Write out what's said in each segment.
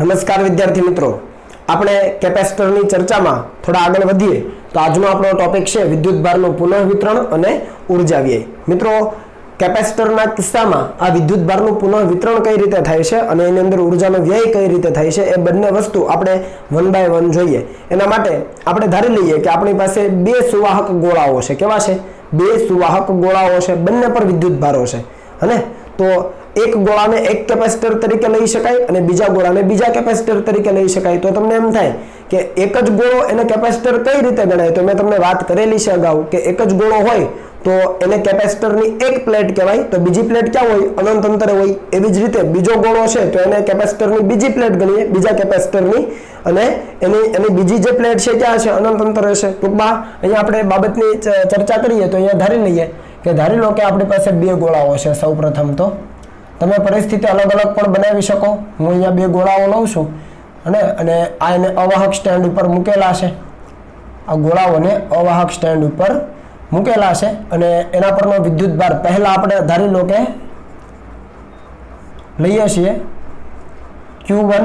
નમસ્કાર વિદ્યાર્થી મિત્રો, આપણે કેપેસિટરની ચર્ચામાં થોડા આગળ વધીએ તો આજનો આપણો ટોપિક છે વિદ્યુતભારનું પુનઃવિતરણ અને ઉર્જા વ્યય. મિત્રો, કેપેસિટરના કિસ્સામાં આ વિદ્યુતભારનું પુનઃવિતરણ કઈ રીતે થાય છે અને એની અંદર ઉર્જાનો વ્યય કઈ રીતે થાય છે એ બંને વસ્તુ આપણે વન બાય વન જોઈએ. એના માટે આપણે ધારી લઈએ કે આપણી પાસે બે સુવાહક ગોળાઓ છે. કેવા છે? બે સુવાહક ગોળાઓ છે, બંને પર વિદ્યુતભારો છે. અને તો એક ગોળાને એક કેપેસિટર તરીકે લઈ શકાય અને બીજા ગોળાને બીજા કેપેસિટર તરીકે લઈ શકાય. તો તમને એમ થાય કે એક જ ગોળો એને કેપેસિટર કઈ રીતે ગણાય? તો મેં તમને વાત કરેલી છે અગાઉ કે એક જ ગોળો હોય તો એને કેપેસિટરની એક પ્લેટ કહેવાય, તો બીજી પ્લેટ ક્યાં હોય? અનંત અંતરે હોય. એવી જ રીતે બીજો ગોળો છે તો એને કેપેસિટરની બીજી પ્લેટ ગણીએ, બીજા કેપેસિટરની, અને એની બીજી જે પ્લેટ છે ક્યાં છે? અનંત અંતરે છે. ટૂંકમાં અહીંયા આપણે બાબતની ચર્ચા કરીએ તો અહીંયા ધારી લઈએ કે ધારી લો કે આપણી પાસે બે ગોળાઓ છે. સૌ પ્રથમ તો તમે પરિસ્થિતિ અલગ અલગ પણ બનાવી શકો. હું અહીંયા બે ગોળાઓ લઉં છું અને આ એને અવાહક સ્ટેન્ડ ઉપર મૂકેલા છે. આ ગોળાઓને અવાહક સ્ટેન્ડ ઉપર મૂકેલા છે અને એના પરનો વિદ્યુતભાર પહેલા આપણે ધારી લો કે લઈએ છીએ Q1,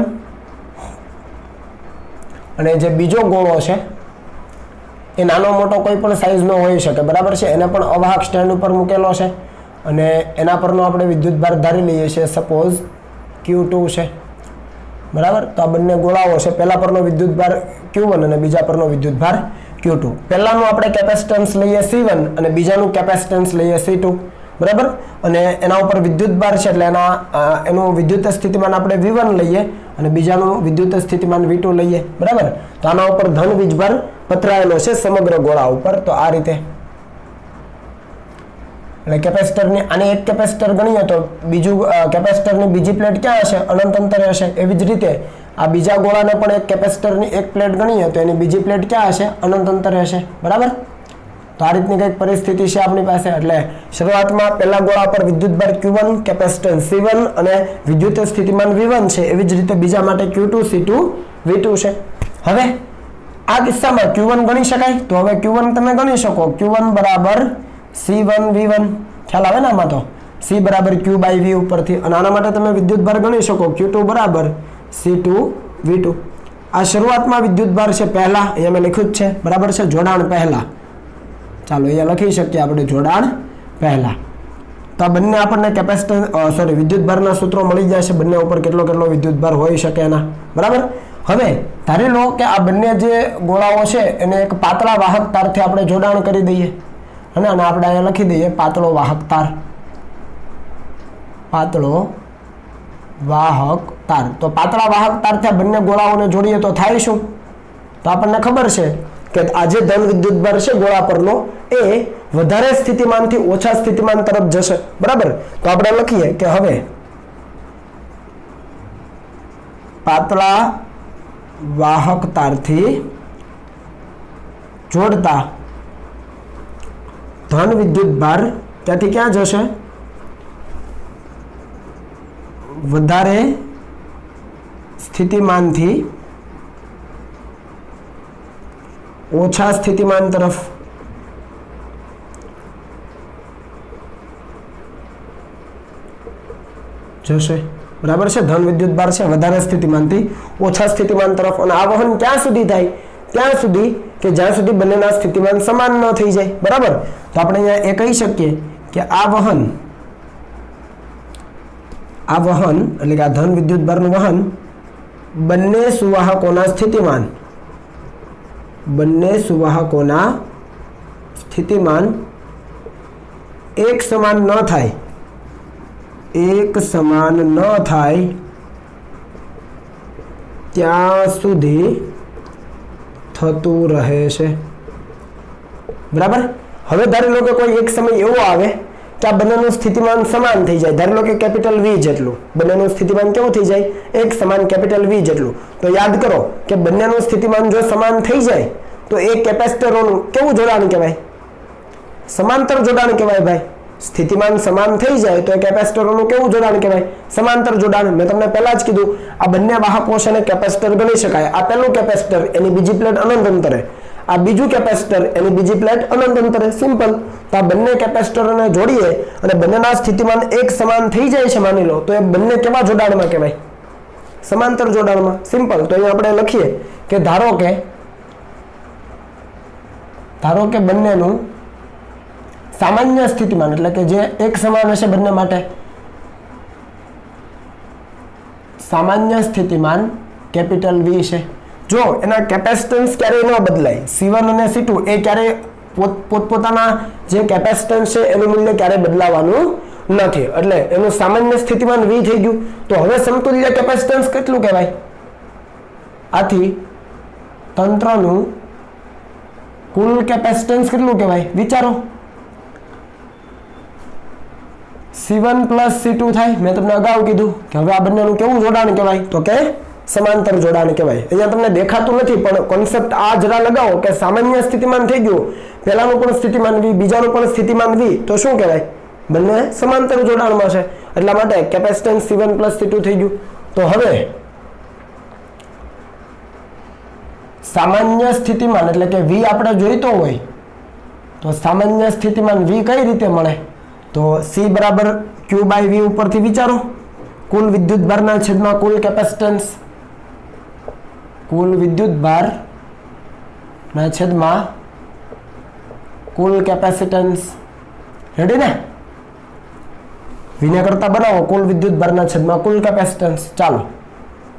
અને જે બીજો ગોળો છે એ નાનો મોટો કોઈ પણ સાઈઝનો હોઈ શકે, બરાબર છે. એને પણ અવાહક સ્ટેન્ડ ઉપર મૂકેલો છે અને એના પરનો આપણે વિદ્યુતભાર ધારી લઈએ છીએ સપોઝ Q2 છે, બરાબર. તો આ બંને ગોળાઓ છે, પહેલા પરનો વિદ્યુતભાર Q1 અને બીજા પરનો વિદ્યુતભાર Q2. પહેલાનું આપણે કેપેસિટન્સ લઈએ C1 અને બીજાનું કેપેસિટન્સ લઈએ C2, બરાબર. અને એના ઉપર વિદ્યુતભાર છે એટલે એનું વિદ્યુત સ્થિતિમાન આપણે V1 લઈએ અને બીજાનું વિદ્યુત સ્થિતિમાન V2 લઈએ, બરાબર. તો આના ઉપર ધન વીજભાર પથરાયેલો છે સમગ્ર ગોળા ઉપર. તો આ રીતે એટલે કેપેસિટરની આને એક કેપેસિટર ગણીએ તો બીજું કેપેસિટરની બીજી પ્લેટ ક્યાં હશે? અનંત અંતરે હશે. એવી જ રીતે આ બીજા ગોળાને પણ એક કેપેસિટરની એક પ્લેટ ગણીએ તો એની બીજી પ્લેટ ક્યાં હશે? અનંત અંતરે હશે, બરાબર. તો આ રીતની કંઈક પરિસ્થિતિ છે આપણી પાસે. એટલે શરૂઆતમાં પહેલા ગોળા પર વિદ્યુતભાર Q1, કેપેસિટન્સ C1 અને વિદ્યુત સ્થિતિમાન V1 છે. એવી જ રીતે બીજા માટે Q2, C2, V2 છે. હવે આ કિસ્સામાં Q1 ગણી શકાય. તો હવે Q1 તમે ગણી શકો. Q1 બરાબર C1 V1. ખ્યાલ આવે ને આમાં? તો C બરાબર Q બાય V ઉપરથી. અને આના માટે તમે વિદ્યુતભાર ગણી શકો Q2 બરાબર C2 V2. આ શરૂઆતમાં વિદ્યુતભાર છે પહેલા, અહીંયા મેં લખ્યું જ છે, બરાબર છે. જોડાણ પહેલા, ચાલો અહીંયા લખી શકીએ આપણે જોડાણ પહેલા. તો આ બંને આપણને વિદ્યુતભારના સૂત્રો મળી જાય છે, બંને ઉપર કેટલો વિદ્યુતભાર હોઈ શકે એના, બરાબર. હવે ધારી લો કે આ બંને જે ગોળાઓ છે એને એક પાતળા વાહક તારથી આપણે જોડાણ કરી દઈએ અને આપણે અહીંયા લખી દઈએ પાતળો વાહક તાર. પાતળો વાહક તાર. તો પાતળા વાહક તારથી આ બંને ગોળાઓને જોડીએ તો થાય શું? તો આપણને ખબર છે કે આ જે ધન વિદ્યુતભાર છે ગોળા પરનો એ વધારે સ્થિતિમાનથી ઓછા સ્થિતિમાન તરફ જશે, બરાબર. તો આપણે લખીએ કે હવે પાતળા વાહક તારથી જોડતા ધન વિદ્યુતભાર ત્યાંથી ક્યાં જશે? વધારે સ્થિતિમાનથી ઓછા સ્થિતિમાન તરફ જશે, બરાબર છે. ધન વિદ્યુતભાર છે વધારે સ્થિતિમાનથી ઓછા સ્થિતિમાન તરફ. અને આ વહન ક્યાં સુધી થાય? ત્યાં સુધી કે જ્યાં સુધી બંનેના સ્થિતિમાન સમાન ન થઈ જાય, બરાબર. તો આપણે અહીંયા એ કહી શકીએ કે આ વહન એટલે કે આ ધન વિદ્યુતભારનું વહન બંને સુવાહકોના સ્થિતિમાન એક સમાન ન થાય ત્યાં સુધી થતું રહે છે, બરાબર. હવે ધારી લો કે કોઈ એક સમય એવો આવે કે આ બંનેનું સ્થિતિમાન સમાન થઈ જાય. ધારી લો કે કેપિટલ V જેટલું બંનેનું સ્થિતિમાન કેવું થઈ જાય? એક સમાન કેપિટલ V જેટલું. તો યાદ કરો કે બંનેનું સ્થિતિમાન જો સમાન થઈ જાય તો એ કેપેસિટરોનું કેવું જોડાણ કહેવાય? સમાંતર જોડાણ કહેવાય ભાઈ. સ્થિતિમાન સમાન થઈ જાય તો એ કેપેસિટરોનું કેવું જોડાણ કહેવાય? સમાંતર જોડાણ. મેં તમને પહેલા જ કીધું આ બંને વાહકો છે ને કેપેસિટર ગણી શકાય. આ પહેલું કેપેસિટર એની બીજી પ્લેટ અનંત અંતરે, આ બીજું કેપેસિટર એની બીજી પ્લેટ અનંત અંતરે. સિમ્પલ. તો આ બંને કેપેસિટરોને જોડીએ અને બંનેના સ્થિતિમાન એક સમાન થઈ જાય છે માની લો, તો એ બંને કેવા જોડાણમાં કહેવાય? समांतर जोડાણમાં સિમ્પલ। તો અહીં આપણે લખીએ કે ધારો કે બંનેનું સામાન્ય સ્થિતિમાન એટલે કે જે એક સમાન હશે બંને માટે, સામાન્ય સ્થિતિમાન કેપિટલ V છે। જો એના કેપેસિટન્સ ક્યારેય ન બદલાય, C1 અને C2 એ ક્યારેય પોતપોતાના જે કેપેસિટન્સ છે એનું મૂલ્ય ક્યારેય બદલાવાનું નથી, એટલે એનું સામાન્ય સ્થિતિમાન V થઈ ગયું। તો હવે સમતુલ્ય કેપેસિટન્સ કેટલું કહેવાય? આથી તંત્રનું કુલ કેપેસિટન્સ કેટલું કહેવાય? વિચારો। C1 પ્લસ C2 થાય। મેં તમને અગાઉ કીધું કે હવે આ બંનેનું કેવું જોડાણ કહેવાય? તો કે समांतर जोड़ाण कहेवाय। अहींया तमने देखातुं नथी पण कॉन्सेप्ट आ जरा लगावो के सामान्य स्थितिमान थई गयुं, पहेलानुं पण स्थितिमान V, बीजानुं पण स्थितिमान V, तो शुं कहेवाय? बंने समांतर जोड़ाणमां छे, એટલા માટે કેપેસિટન્સ C1 + C2 થઈ ગયું। તો હવે સામાન્ય સ્થિતિમાન એટલે કે V આપણે જોઈતો હોય તો સામાન્ય સ્થિતિમાન V કઈ રીતે મળે? તો C બરાબર Q/V ઉપરથી વિચારો, कुल विद्युत भार छेद में कुल कैपेसिटेंस, कुल विद्युत भार छेद में कुल कैपेसिटेंस। रेडी ने? विने करता बनावो कुल विद्युत भार छेद में कुल कैपेसिटेंस। चालो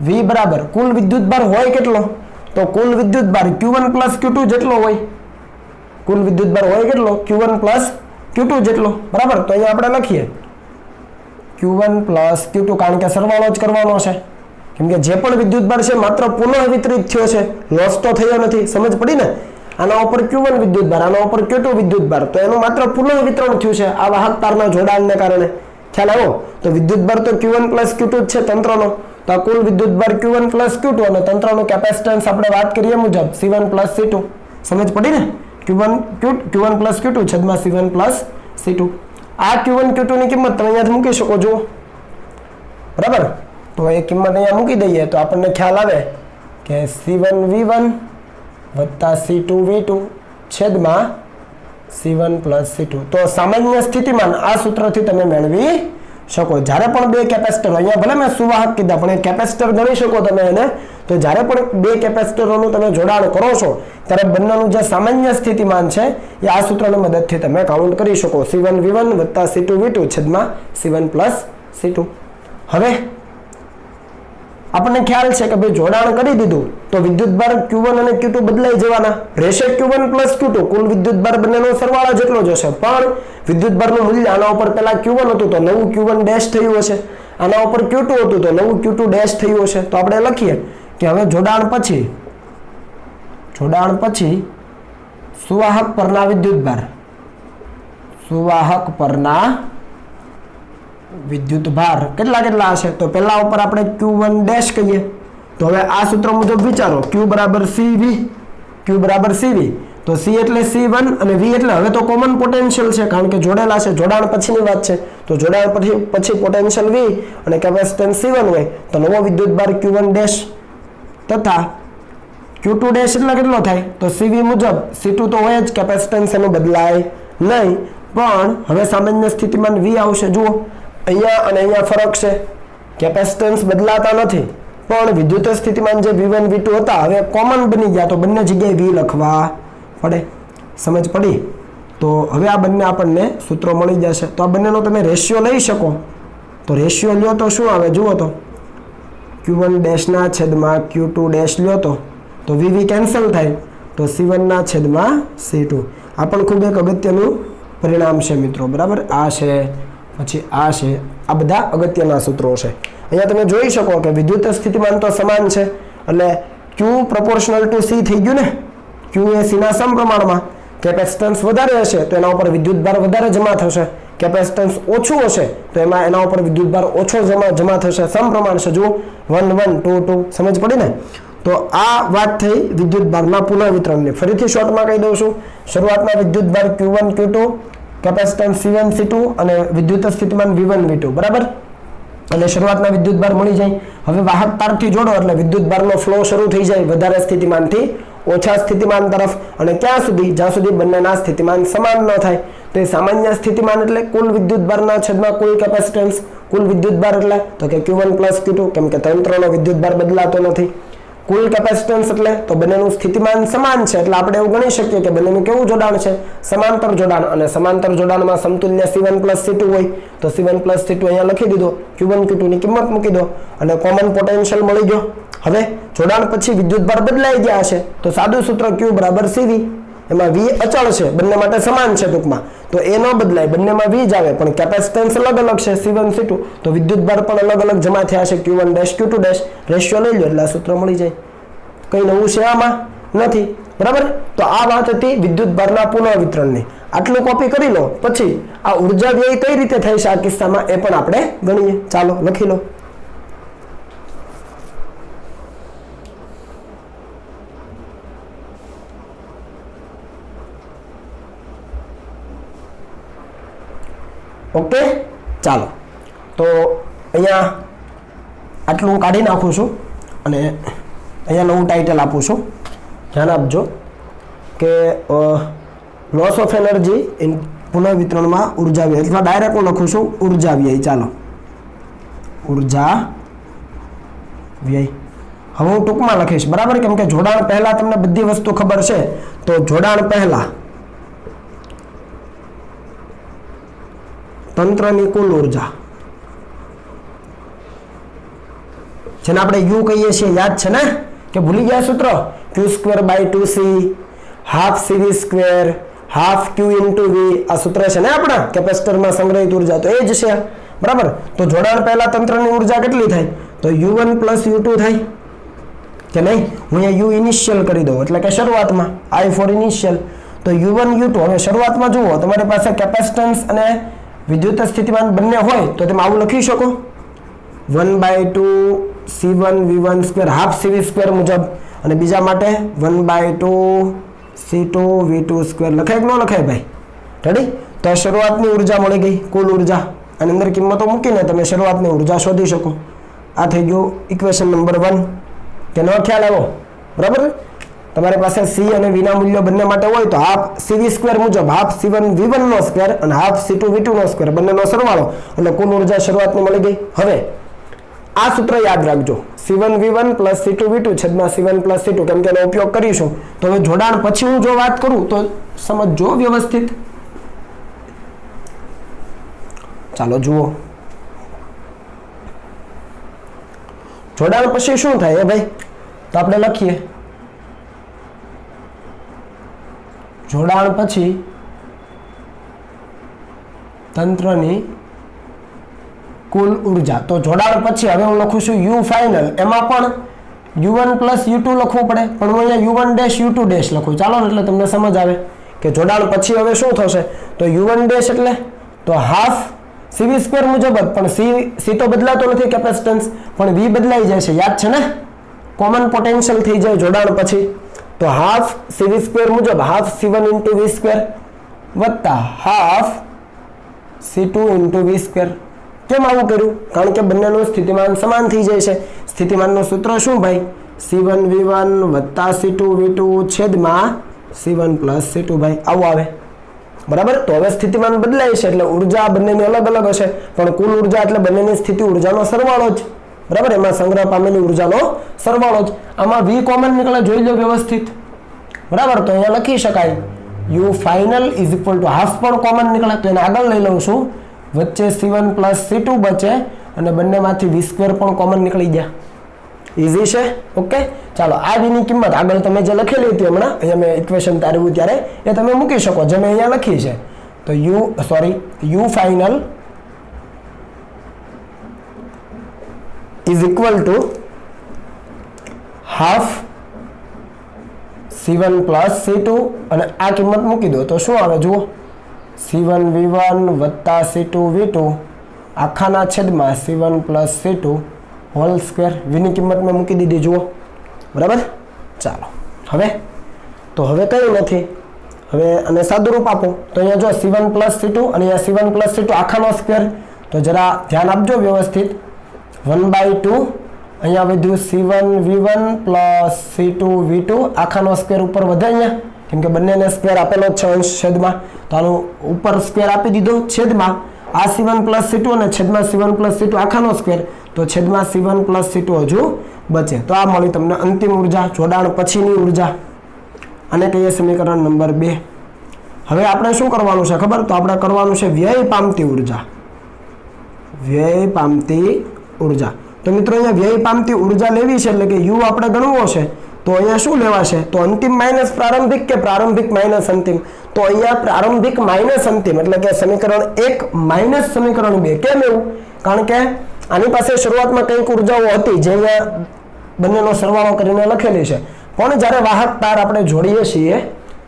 V बराबर कुल विद्युत भार होय केटलो? तो कुल विद्युत भार Q1 + Q2 जेटलो होय। कुल विद्युत भार होय केटलो? Q1 + Q2 जेटलो। बराबर। तो अहींया आपणे लखीए Q1 + Q2 कारण के सरवाळो ज करवानो छे, केम के जे पण विद्युत भार छे मात्र पुनः वितरित थयो छे, लॉस तो थयो नथी। समज पड़ी ने? आना ऊपर Q1 विद्युत भार, आना ऊपर Q2 विद्युत भार, तो एनु मात्र पुनः वितरण थयुं छे आ वाहक तारना जोडाणने कारणे। ख्याल आव्यो? तो विद्युत भार तो Q1 + Q2 ज छे तंत्रनो, तो आ कुल विद्युत भार Q1 + Q2 અને તંત્રનો કેપેસિટન્સ આપણે વાત કરીએ મુજબ C1 + C2। સમજ પડી ને? Q1 + Q2 છેદમાં C1 + C2। आ Q1 Q2 ની કિંમત તમે અહીંયાથી મૂકી શકો છો, બરાબર। તો એ કિંમત અહીંયા મૂકી દઈએ તો આપણને ખ્યાલ આવે કે C1 V1 + C2 V2 છેદમાં C1 + C2। તો સામાન્ય સ્થિતિમાન આ સૂત્રથી તમે મેળવી શકો। જ્યારે પણ બે કેપેસિટર, અહીંયા ભલે મેં સુવાહક કીધા પણ એ કેપેસિટર ગણી શકો તમે એને, તો જ્યારે પણ બે કેપેસિટરોનું તમે જોડાણ કરો છો ત્યારે બંનેનું જે સામાન્ય સ્થિતિમાન છે એ આ સૂત્રની મદદથી તમે કાઉન્ટ કરી શકો। C1 V1 + C2 V2 છેદમાં C1 + C2। હવે આપણને ખ્યાલ છે કે ભાઈ જોડાણ કરી દીધું તો વિદ્યુત ભાર Q1 અને Q2 બદલાઈ જવાના રહેશે। Q1 + Q2 કુલ વિદ્યુત ભાર બંનેનો સરવાળો જેટલો જ હશે, પણ વિદ્યુત ભારનું મૂલ્ય આના ઉપર પહેલા Q1 હતું તો નવું Q1 ડેશ થયું હશે, આના ઉપર Q2 હતું તો નવું Q2 ડેશ થયું હશે। તો આપણે લખીએ કે હવે જોડાણ પછી સુવાહક પરના વિદ્યુત ભાર, સુવાહક પરના विद्युत भार કેટલા હશે? તો પહેલા ઉપર આપણે Q1 ડેશ કહીએ। તો હવે આ સૂત્ર મુજબ વિચારો Q બરાબર CV, Q બરાબર CV, તો C એટલે C1 અને V એટલે હવે તો કોમન પોટેન્શિયલ છે કારણ કે જોડેલા છે, જોડાણ પછીની વાત છે। તો જોડાણ પછી પોટેન્શિયલ V અને કેપેસિટન્સ C1 હોય તો નવો વિદ્યુત ભાર Q1 ડેશ તથા Q2 ડેશ એટલે કેટલો થાય? તો CV મુજબ C2 તો હોય જ, કેપેસિટન્સ એનું બદલાય નહીં, પણ હવે સામાન્ય સ્થિતિમાન V આવશે। જુઓ અહીંયા અને અહીંયા ફરક છે, કેપેસિટન્સ બદલાતા નથી પણ વિદ્યુત સ્થિતિમાન જે V1 V2 હતા હવે કોમન બની ગયા, તો બંને જગ્યાએ V લખવા પડે। સમજ પડી? તો હવે આ બંને આપણને સૂત્રો મળી જશે। તો આ બંનેનો તમે રેશિયો લઈ શકો, તો રેશિયો લ્યો તો શું આવે? જુઓ તો Q1 ડેશના છેદમાં Q2 ડેશ લ્યો તો VV કેન્સલ થાય, તો C1 ના છેદમાં C2। આ પણ ખૂબ એક અગત્યનું પરિણામ છે મિત્રો, બરાબર। આ છે પછી આ છે, આ બધા અગત્યના સૂત્રો છે। અહીંયા તમે જોઈ શકો કે વિદ્યુત સ્થિતિમાન તો સમાન છે એટલે Q પ્રોપોર્શનલ ટુ C થઈ ગયું ને। Q એ C ના સમપ્રમાણમાં, કેપેસિટન્સ વધારે હશે તો એના ઉપર વિદ્યુત ભાર વધારે જમા થશે, કેપેસિટન્સ ઓછું હશે તો એમાં એના ઉપર વિદ્યુત ભાર ઓછો જમા થશે, સમપ્રમાણ છે। જુઓ 1 1 2 2, સમજ પડી ને? તો આ વાત થઈ વિદ્યુત ભારના પુનઃવિતરણની। ફરીથી શોર્ટમાં કહી દઉં છું, શરૂઆતમાં વિદ્યુત ભાર Q1 Q2, capacitance C1 C2 અને વિદ્યુત સ્થિતિમાન V1 V2, બરાબર। અને શરૂઆતના વિદ્યુત ભાર મળી જાય। હવે વાહક તારથી જોડો એટલે વિદ્યુત ભારનો ફ્લો શરૂ થઈ જાય વધારે સ્થિતિમાનથી ઓછા સ્થિતિમાન તરફ, અને ક્યાં સુધી? જ્યાં સુધી બંનેના સ્થિતિમાન સમાન ન થાય। તો એ સામાન્ય સ્થિતિમાન એટલે કુલ વિદ્યુતભારના છેદમાં કુલ કેપેસિટન્સ. કુલ વિદ્યુતભાર એટલે તો કે Q1 + Q2, કેમ કે તંત્રનો વિદ્યુતભાર બદલાતો નથી. કુલ કેપેસિટન્સ એટલે તો બંનેનું સ્થિતિમાન સમાન છે, એટલે આપણે એવું ગણી શકીએ કે બંનેનું કેવું જોડાણ છે? સમાંતર જોડાણ. અને સમાંતર જોડાણમાં સમતુલ્ય C1 + C2 હોય તો C1 + C2 અહીંયા લખી દીધો, Q1 Q2 ની કિંમત મૂકી દો અને કોમન પોટેન્શિયલ મળી ગયો. હવે જોડાણ પછી વિદ્યુતભાર બદલાઈ ગયા હશે તો સાદું સૂત્ર Q = CV. એમાં V અચળ છે, બંને માટે સમાન છે ટૂંકમાં, તો એ ન બદલાય, બંનેમાં V જ આવે, પણ કેપેસિટન્સ અલગ અલગ છે C1 C2, તો વિદ્યુતભાર પણ અલગ અલગ જમા થયા છે Q1' Q2', રેશિયો લઈ લો એટલે આ સૂત્ર મળી જાય. કઈ નવું છે આમાં નથી, બરાબર. તો આ વાત હતી વિદ્યુતભારના પુનઃવિતરણની. આટલું કોપી કરી લો, પછી આ ઉર્જા વ્યય કઈ રીતે થાય છે આ કિસ્સામાં એ પણ આપણે ગણીએ. ચાલો લખી લો. ઓકે, ચાલો તો અહીંયા આટલું હું કાઢી નાખું છું અને અહીંયા નવું ટાઇટલ આપું છું. ધ્યાન આપજો કે લોસ ઓફ એનર્જી ઇન પુનઃવિતરણમાં ઉર્જા વ્યય, અથવા ડાયરેક્ટ હું લખું છું ઉર્જા વ્યય. ચાલો, ઉર્જા વ્યય. હવે હું ટૂંકમાં લખીશ, બરાબર, કેમ કે જોડાણ પહેલા તમને બધી વસ્તુ ખબર છે. તો જોડાણ પહેલા તંત્રની કુલ ઉર્જા, જેને આપણે U કહીએ છીએ, યાદ છે ને કે ભૂલી ગયા સૂત્ર? Q²/2C ½ CV² ½ Q × V. આ સૂત્ર છે ને આપણા કેપેસિટરમાં સંગ્રહિત ઉર્જા, તો એ જ છે, બરાબર. તો જોડાણ પહેલા તંત્રની ઉર્જા કેટલી થાય? તો U1 + U2 થાય કે નહીં? હું અહીંયા U ઇનિશિયલ કરી દઉં, એટલે કે શરૂઆતમાં, I for ઇનિશિયલ. તો U1 U2. હવે શરૂઆતમાં જુઓ, તમારી પાસે કેપેસિટન્સ અને વિદ્યુત સ્થિતિમાન બંને હોય તો તમે આવું લખી શકો 1/2 C1 V1² ½ CV² મુજબ, અને બીજા માટે 1/2 C2 V2² લખાય કે ન લખાય ભાઈ? રેડી? તો શરૂઆતની ઉર્જા મળી ગઈ, કુલ ઉર્જા. આની અંદર કિંમતો મૂકીને તમે શરૂઆતની ઉર્જા શોધી શકો. આ થઈ ગયું ઇક્વેશન નંબર 1. કે ન ખ્યાલ આવ્યો? બરાબર. તમારી પાસે C અને V ના મૂલ્યો બંને માટે હોય તો ½ CV² મુજબ ½ C1 V1² અને ½ C2 V2² બંનેનો સરવાળો એટલે કુલ ઉર્જા શરૂઆતની મળી ગઈ. હવે આ સૂત્ર યાદ રાખજો, C1 V1 + C2 V2 છેદમાં C1 + C2, કેમ કે એનો ઉપયોગ કરીશું. તો હવે જોડાણ પછી હું જો વાત કરું તો સમજો વ્યવસ્થિત. ચાલો જુઓ, જોડાણ પછી શું થાય ભાઈ? તો આપણે લખીએ, જોડાણ પછી તંત્રની કુલ ઉર્જા. તો જોડાણ પછી હવે હું લખું છું U ફાઇનલ, એમાં પણ U1 + U2 લખવું પડે, પણ હું અહીંયા U1' U2' લખું. ચાલો, એટલે તમને સમજ આવે કે જોડાણ પછી હવે શું થશે. તો U1' એટલે તો ½ CV² મુજબ જ, પણ C તો બદલાતો નથી કેપેસિટન્સ, પણ V બદલાઈ જાય છે, યાદ છે ને? કોમન પોટેન્શિયલ થઈ જાય જોડાણ પછી. તો ½ CV² મુજબ ½ C1 × V² વત્તા ½ C2 × V². કેમ આવું કર્યું? કારણ કે બંનેનું સ્થિતિમાન સમાન થઈ જાય છે. સ્થિતિમાનનું સૂત્ર શું ભાઈ? C1 V1 વત્તા C2 V2 છેદમાં C1 + C2 ભાઈ, આવું આવે, બરાબર. તો હવે સ્થિતિમાન બદલાય છે એટલે ઉર્જા બંનેની અલગ અલગ હશે, પણ કુલ ઉર્જા એટલે બંનેની સ્થિતિ ઉર્જાનો સરવાળો જ, બરાબર. એમાં સંગ્રહ પામેલી ઉર્જાનો સરવાળો જ. આમાં V કોમન નીકળે, જોઈ લો વ્યવસ્થિત, બરાબર. તો અહીંયા લખી શકાય U ફાઇનલ = ½ પણ કોમન નીકળે, તો એને આગળ લઈ લઉં છું, વચ્ચે C1 + C2 બચે અને બંનેમાંથી V² પણ કોમન નીકળી ગયા. ઈઝી છે. ઓકે, ચાલો આ V ની કિંમત આગળ તમે જે લખેલી હતી હમણાં અહીંયા મેં ઇક્વેશન તારવ્યું ત્યારે એ તમે મૂકી શકો, જે મેં અહીંયા લખી છે. તો U ફાઇનલ = ½ C1 + C2 અને આ કિંમત મૂકી દો તો શું આવે જુઓ, C1 V1 વત્તા C2 V2 આખાના છેદમાં C1 + C2 હોલ². V ની કિંમત મેં મૂકી દીધી જુઓ, બરાબર. ચાલો હવે તો હવે કંઈ નથી, હવે અને સાદું રૂપ આપો તો અહીંયા જો C1 + C2 અને અહીંયા C1 + C2 આખાનો સ્ક્વેર. તો જરા ધ્યાન આપજો વ્યવસ્થિત. 1/2 અહીંયા વધ્યું C1 V1 + C2 V2 આખાનો square ઉપર વધે અહીંયા, કેમ કે બંનેને સ્ક્વેર આપેલો જ છે અંશ છેદમાં, તો આનો ઉપર સ્ક્વેર આપી દીધો છેદમાં આ C1 પ્લસ C2 અને છેદમાં C1 પ્લસ C2 આખાનો સ્ક્વેર, તો છેદમાં C1 પ્લસ C2 હજુ બચે. તો આ મળી તમને અંતિમ ઉર્જા, જોડાણ પછીની ઉર્જા. આને કહીએ સમીકરણ નંબર 2. હવે આપણે શું કરવાનું છે ખબર? તો આપણે કરવાનું છે વ્યય પામતી ઉર્જા. વ્યય પામતી ઉર્જા. તો મિત્રો અહીંયા વ્યય પામતી ઉર્જા લેવી છે એટલે કે U આપણે ગણવો છે. તો અહીંયા શું લેવાશે? તો અંતિમ માઇનસ પ્રારંભિક કે પ્રારંભિક માઇનસ અંતિમ? તો અહીંયા પ્રારંભિક માઇનસ અંતિમ એટલે કે સમીકરણ 1 માઇનસ સમીકરણ 2. કેમ એવું? કારણ કે આની પાસે શરૂઆતમાં કંઈક ઉર્જાઓ હતી જે અહીંયા બંનેનો સરવાળો કરીને લખેલી છે, પણ જ્યારે વાહક તાર આપણે જોડીએ છીએ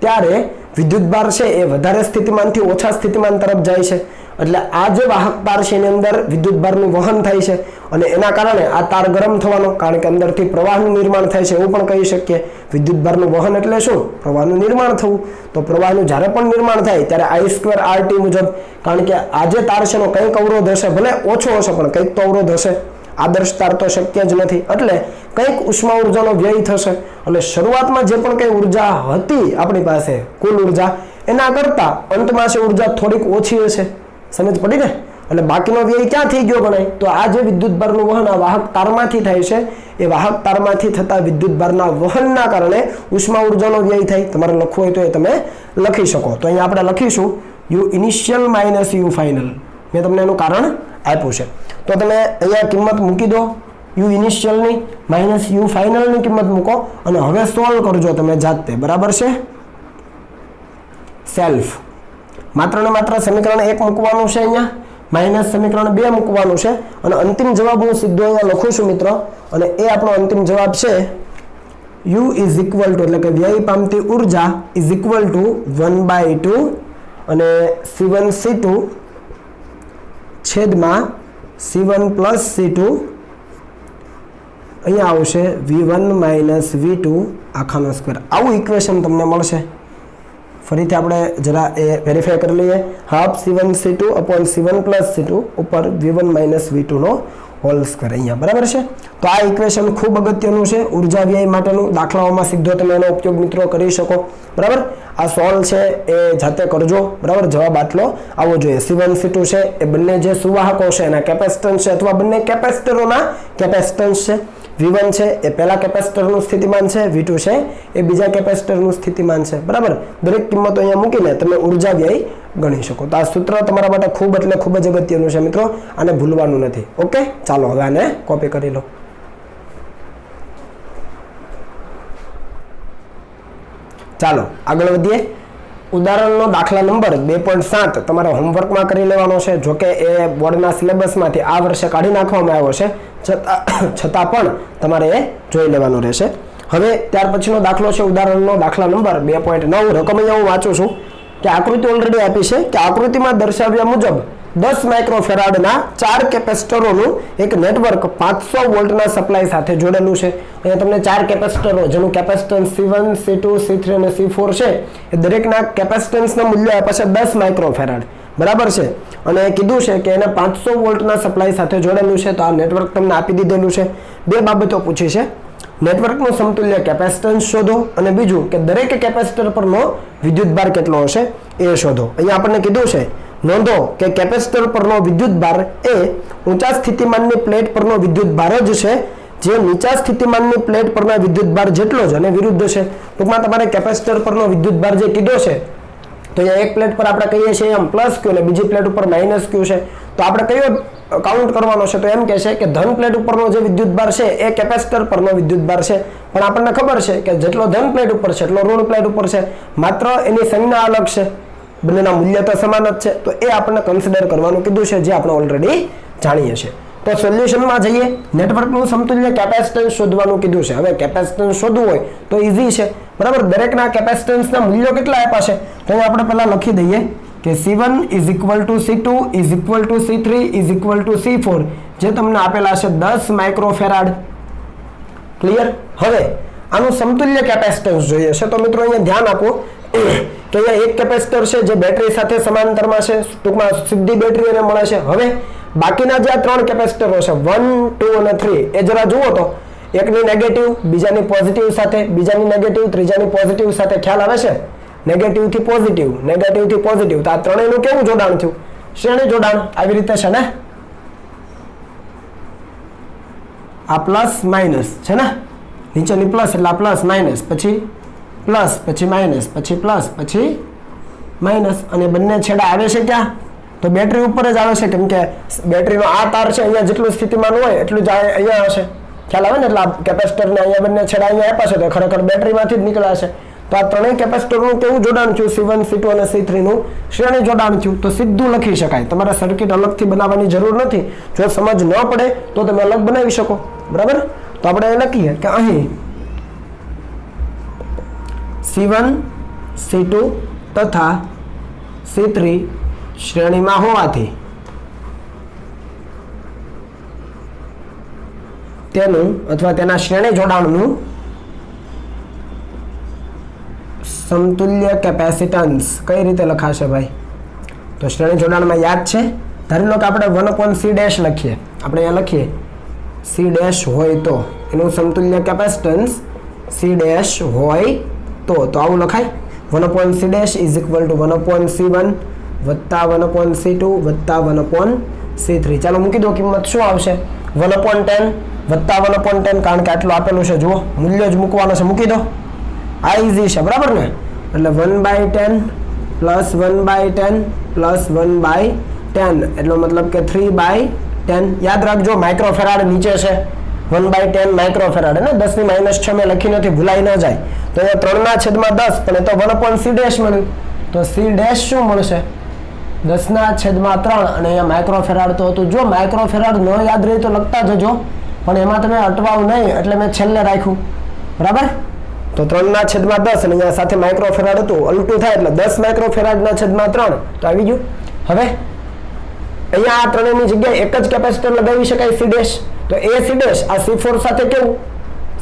ત્યારે વિદ્યુતભાર છે એ વધારે સ્થિતિમાનથી ઓછા સ્થિતિમાન તરફ જાય છે. એટલે આ જે વાહક તાર છે એની અંદર વિદ્યુતભારનું વહન થાય છે અને એના કારણે આ તાર ગરમ થવાનો, કારણ કે અંદરથી પ્રવાહનું નિર્માણ થાય છે એવું પણ કહી શકીએ. વિદ્યુતભારનું વહન એટલે શું? પ્રવાહનું નિર્માણ થવું. તો પ્રવાહનું જ્યારે પણ નિર્માણ થાય ત્યારે I2RT મુજબ, કારણ કે આ જે તાર છે એનો કંઈક અવરોધ હશે, ભલે ઓછો હશે પણ કંઈક તો અવરોધ હશે. આદર્શ તાર તો શક્ય જ નથી, એટલે કંઈક ઉષ્મા ઉર્જાનો વ્યય થશે. એટલે શરૂઆતમાં જે પણ કંઈ ઉર્જા હતી આપણી પાસે, કુલ ઉર્જા, એના કરતા અંતમાં છે ઉર્જા થોડીક ઓછી હશે. સમજ પડી ને? એટલે બાકીનો વ્યય ક્યાં થઈ ગયો ગણાય? તો આ જે વિદ્યુતભારનું વહન આ વાહક તારમાંથી થાય છે, એ વાહક તારમાંથી થતા વિદ્યુતભારના વહનના કારણે ઉષ્મા ઉર્જાનો વ્યય થાય. તમારે લખવું હોય તો એ તમે લખી શકો. તો અહીંયા આપણે લખીશું U initial minus U final. મેં તમને એનું કારણ આપ્યું છે. તો તમે અહીંયા કિંમત મૂકી દો U ઇનિશિયલની માઇનસ U ફાઇનલની કિંમત મૂકો અને હવે સોલ્વ કરજો તમે જાતે. બરાબર છે? સેલ્ફ માત્ર ને માત્ર સમીકરણ 1 મૂકવાનું છે, અહીંયા માઇનસ સમીકરણ 2 મૂકવાનું છે અને અંતિમ જવાબ હું સીધો અહીંયા લખું છું મિત્રો. અને એ આપણો અંતિમ જવાબ છે U ઇઝ ઇક્વલ ટુ, એટલે કે વ્યય પામતી ઉર્જા ઇઝ ઇક્વલ ટુ 1/2 અને C1 C2 છેદમાં C1 પ્લસ C2 અહીંયા આવશે V1 માઇનસ V2 આખાનો સ્ક્વેર. આવું ઇક્વેશન તમને મળશે. ફરીથી આપણે જરા એ વેરીફાઈ કરી લઈએ. Half C1 C2 upon C1 plus C2 ઉપર V1 માઇનસ V2 નો હોલ સ્ક્વેર અહીંયા. બરાબર છે? તો આ ઇક્વેશન ખૂબ અગત્યનું છે ઉર્જા વ્યય માટેનું. દાખલાઓમાં સીધો તમે એનો ઉપયોગ મિત્રો કરી શકો. બરાબર? આ સોલ્વ છે એ જાતે કરજો. બરાબર? જવાબ આટલો આવવો જોઈએ. C1 C2 છે એ બંને જે સુવાહકો છે એના કેપેસિટન્સ છે, અથવા બંને કેપેસિટરોના કેપેસિટન્સ છે. V1 છે એ પહેલા કેપેસિટરનું સ્થિતિમાન છે, V2 છે એ બીજા કેપેસિટરનું સ્થિતિમાન છે. બરાબર? દરેક કિંમતો અહીંયા મૂકીને તમે ઉર્જા વ્યય ગણી શકો. તો આ સૂત્ર તમારા માટે ખૂબ એટલે ખૂબ જ અગત્યનું છે મિત્રો. આને ભૂલવાનું નથી. ઓકે, ચાલો હવે આને કોપી કરી લો. ચાલો આગળ વધીએ. ઉદાહરણનો દાખલા નંબર 2.7 તમારે હોમવર્કમાં કરી લેવાનો છે. જોકે એ બોર્ડના સિલેબસમાંથી આ વર્ષે કાઢી નાખવામાં આવ્યો છે, છતાં પણ તમારે એ જોઈ લેવાનું રહેશે. હવે ત્યાર પછીનો દાખલો છે ઉદાહરણનો દાખલા નંબર 2.9. રકમ અહીંયા હું વાંચું છું કે આકૃતિ ઓલરેડી આપી છે કે આકૃતિમાં દર્શાવ્યા મુજબ 10 માઇક્રોફેરાડના 4 કેપેસિટરોનું એક નેટવર્ક 500 વોલ્ટના સપ્લાય સાથે જોડેલું છે. અહીંયા તમને 4 કેપેસિટરો જેનું કેપેસિટન્સ C1 C2 C3 અને C4 છે એ દરેકના કેપેસિટન્સનું મૂલ્ય આપ્યા છે 10 માઇક્રોફેરાડ. બરાબર છે? અને કીધું છે કે એને 500 વોલ્ટના સપ્લાય સાથે જોડેલું છે. તો આ નેટવર્ક તમને આપી દીધેલું છે. બે બાબતો પૂછી છે. નેટવર્કનું સમતુલ્ય કેપેસિટન્સ શોધો અને બીજું કે દરેક કેપેસિટર પરનો વિદ્યુતભાર કેટલો હશે એ શોધો. અહીંયા આપણને કીધું છે, નોંધો કે કેપેસિટર પરનો વિદ્યુતભાર એ ઊંચા સ્થિતિમાનની પ્લેટ પરનો વિદ્યુતભાર જ છે, જે નીચા સ્થિતિમાનની પ્લેટ પરના વિદ્યુતભાર જેટલો જ અને વિરુદ્ધ છે. ટૂંકમાં તમારે કેપેસિટર પરનો વિદ્યુતભાર જે કીધો છે, તો અહીંયા એક પ્લેટ પર આપણે કહીએ છીએ એમ પ્લસ ક્યુ અને બીજી પ્લેટ ઉપર માઇનસ ક્યુ છે. તો આપણે કયો કાઉન્ટ કરવાનો છે? તો એમ કહે છે કે ધન પ્લેટ ઉપરનો જે વિદ્યુતભાર છે એ કેપેસિટર પરનો વિદ્યુતભાર છે. પણ આપણને ખબર છે કે જેટલો ધન પ્લેટ ઉપર છે એટલો ઋણ પ્લેટ ઉપર છે, માત્ર એની સંજ્ઞા અલગ છે. બંનેના મૂલ્ય તો સમાન જ છે. તો એ આપણને કન્સિડર કરવાનું કીધું છે, જે આપણે ઓલરેડી જાણીએ છીએ. તો સોલ્યુશનમાં જઈએ. નેટવર્કનું સમતુલ્ય કેપેસિટન્સ શોધવાનું કીધું છે. હવે કેપેસિટન્સ શોધવું હોય તો ઈઝી છે. બરાબર? દરેકના કેપેસિટન્સના મૂલ્યો કેટલા આપ્યા છે તો આપણે પહેલા લખી દઈએ કે C1 is equal two C2 is equal two C3 is equal two C4, જે તમને આપેલા છે 10 માઇક્રોફેરાડ. ક્લિયર? હવે આનું સમતુલ્ય કેપેસિટન્સ જોઈએ છે. તો મિત્રો અહીંયા ધ્યાન આપો કે અહીંયા એક કેપેસિટર છે જે બેટરી સાથે સમાંતરમાં છે, ટૂંકમાં સીધી બેટરી એને મળે છે. હવે બાકીના જે આ 3 કેપેસિટરો છે 1 2 અને 3 એ જરા જુઓ તો એકની નેગેટિવ, બીજાની પોઝિટિવ સાથે, બીજાની નેગેટિવ, ત્રીજાની પોઝિટિવ સાથે. ખ્યાલ આવે છે? નેગેટિવ થી પોઝિટિવ, નેગેટિવ થી પોઝિટિવ. તો આ ત્રણેયનું કેવું જોડાણ થયું? શ્રેણી જોડાણ. આવી રીતે છે ને, આ પ્લસ માઇનસ છે ને, નીચેની પ્લસ એટલે આ પ્લસ માઇનસ, પછી પ્લસ, પછી માઇનસ, પછી પ્લસ, પછી માઇનસ. અને બંને છેડા આવે છે ક્યાં? તો બેટરી ઉપર જ આવે છે, કેમ કે બેટરીનો આ તાર છે અહીંયા જેટલું સ્થિતિમાન હોય એટલું જ અહીંયા હશે. ખ્યાલ આવે ને? એટલે આ કેપેસિટરને અહીંયા બંને છેડા અહીંયા આપ્યા છે તો ખરેખર બેટરીમાંથી જ નીકળ્યા છે. તો આ ત્રણેય કેપેસિટરનું કેવું જોડાણ થયું? C1, C2 અને C3 નું શ્રેણી જોડાણ થયું. તો સીધું લખી શકાય, તમારે સર્કિટ અલગથી બનાવવાની જરૂર નથી. જો સમજ ન પડે તો તમે અલગ બનાવી શકો. બરાબર? તો આપણે એ લખીએ કે અહીં C1, C2 તથા C3 શ્રેણીમાં હોવાથી તેનું અથવા તેના શ્રેણી જોડાણનું સમતુલ્ય કેપેસિટન્સ કઈ રીતે લખાશે ભાઈ? તો શ્રેણી જોડાણમાં યાદ છે, ધારી લો કે આપણે 1/C' લખીએ. આપણે અહીંયા લખીએ C' હોય તો એનું સમતુલ્ય કેપેસિટન્સ C' હોય તો આવું લખાય. 1/C' is equal two 1/C1 વત્તા 1/C2 વત્તા 1/C3. ચાલો મૂકી દો, કિંમત શું આવશે? 1/10 વત્તા 1/10, કારણ કે આટલું આપેલું છે. જુઓ, મૂલ્ય જ મૂકવાનું છે, મૂકી દો. આ ઈઝી છે, બરાબર ને? એટલે 1/10 પ્લસ 1/10 પ્લસ 1/10 એટલો મતલબ કે 3/10. યાદ રાખજો, માઇક્રોફેરાડ નીચે છે, 1/10 માઇક્રોફેરાડ. ને 10 ની -6 મેં લખી નથી, ભૂલાઈ ન જાય. તો અહીંયા 3/10 પણ એ તો 1/C' મળ્યું. તો C' શું મળશે? 10/3 અને અહીંયા માઇક્રોફેરાડ તો હતું. જો માઇક્રોફેરાડ ન યાદ રહે તો લખતા જજો, પણ એમાં તમે અટવાવ નહીં એટલે મેં છેલ્લે રાખ્યું. બરાબર? તો 3/10 અને અહીંયા સાથે માઇક્રોફેરાડ હતું, અલટું થાય એટલે 10 માઇક્રોફેરાડ/3 તો આવી ગયું. હવે અહીંયા આ ત્રણેયની જગ્યાએ એક જ કેપેસિટર લગાવી શકાય C'. તો એ C' આ C4 સાથે કેવું?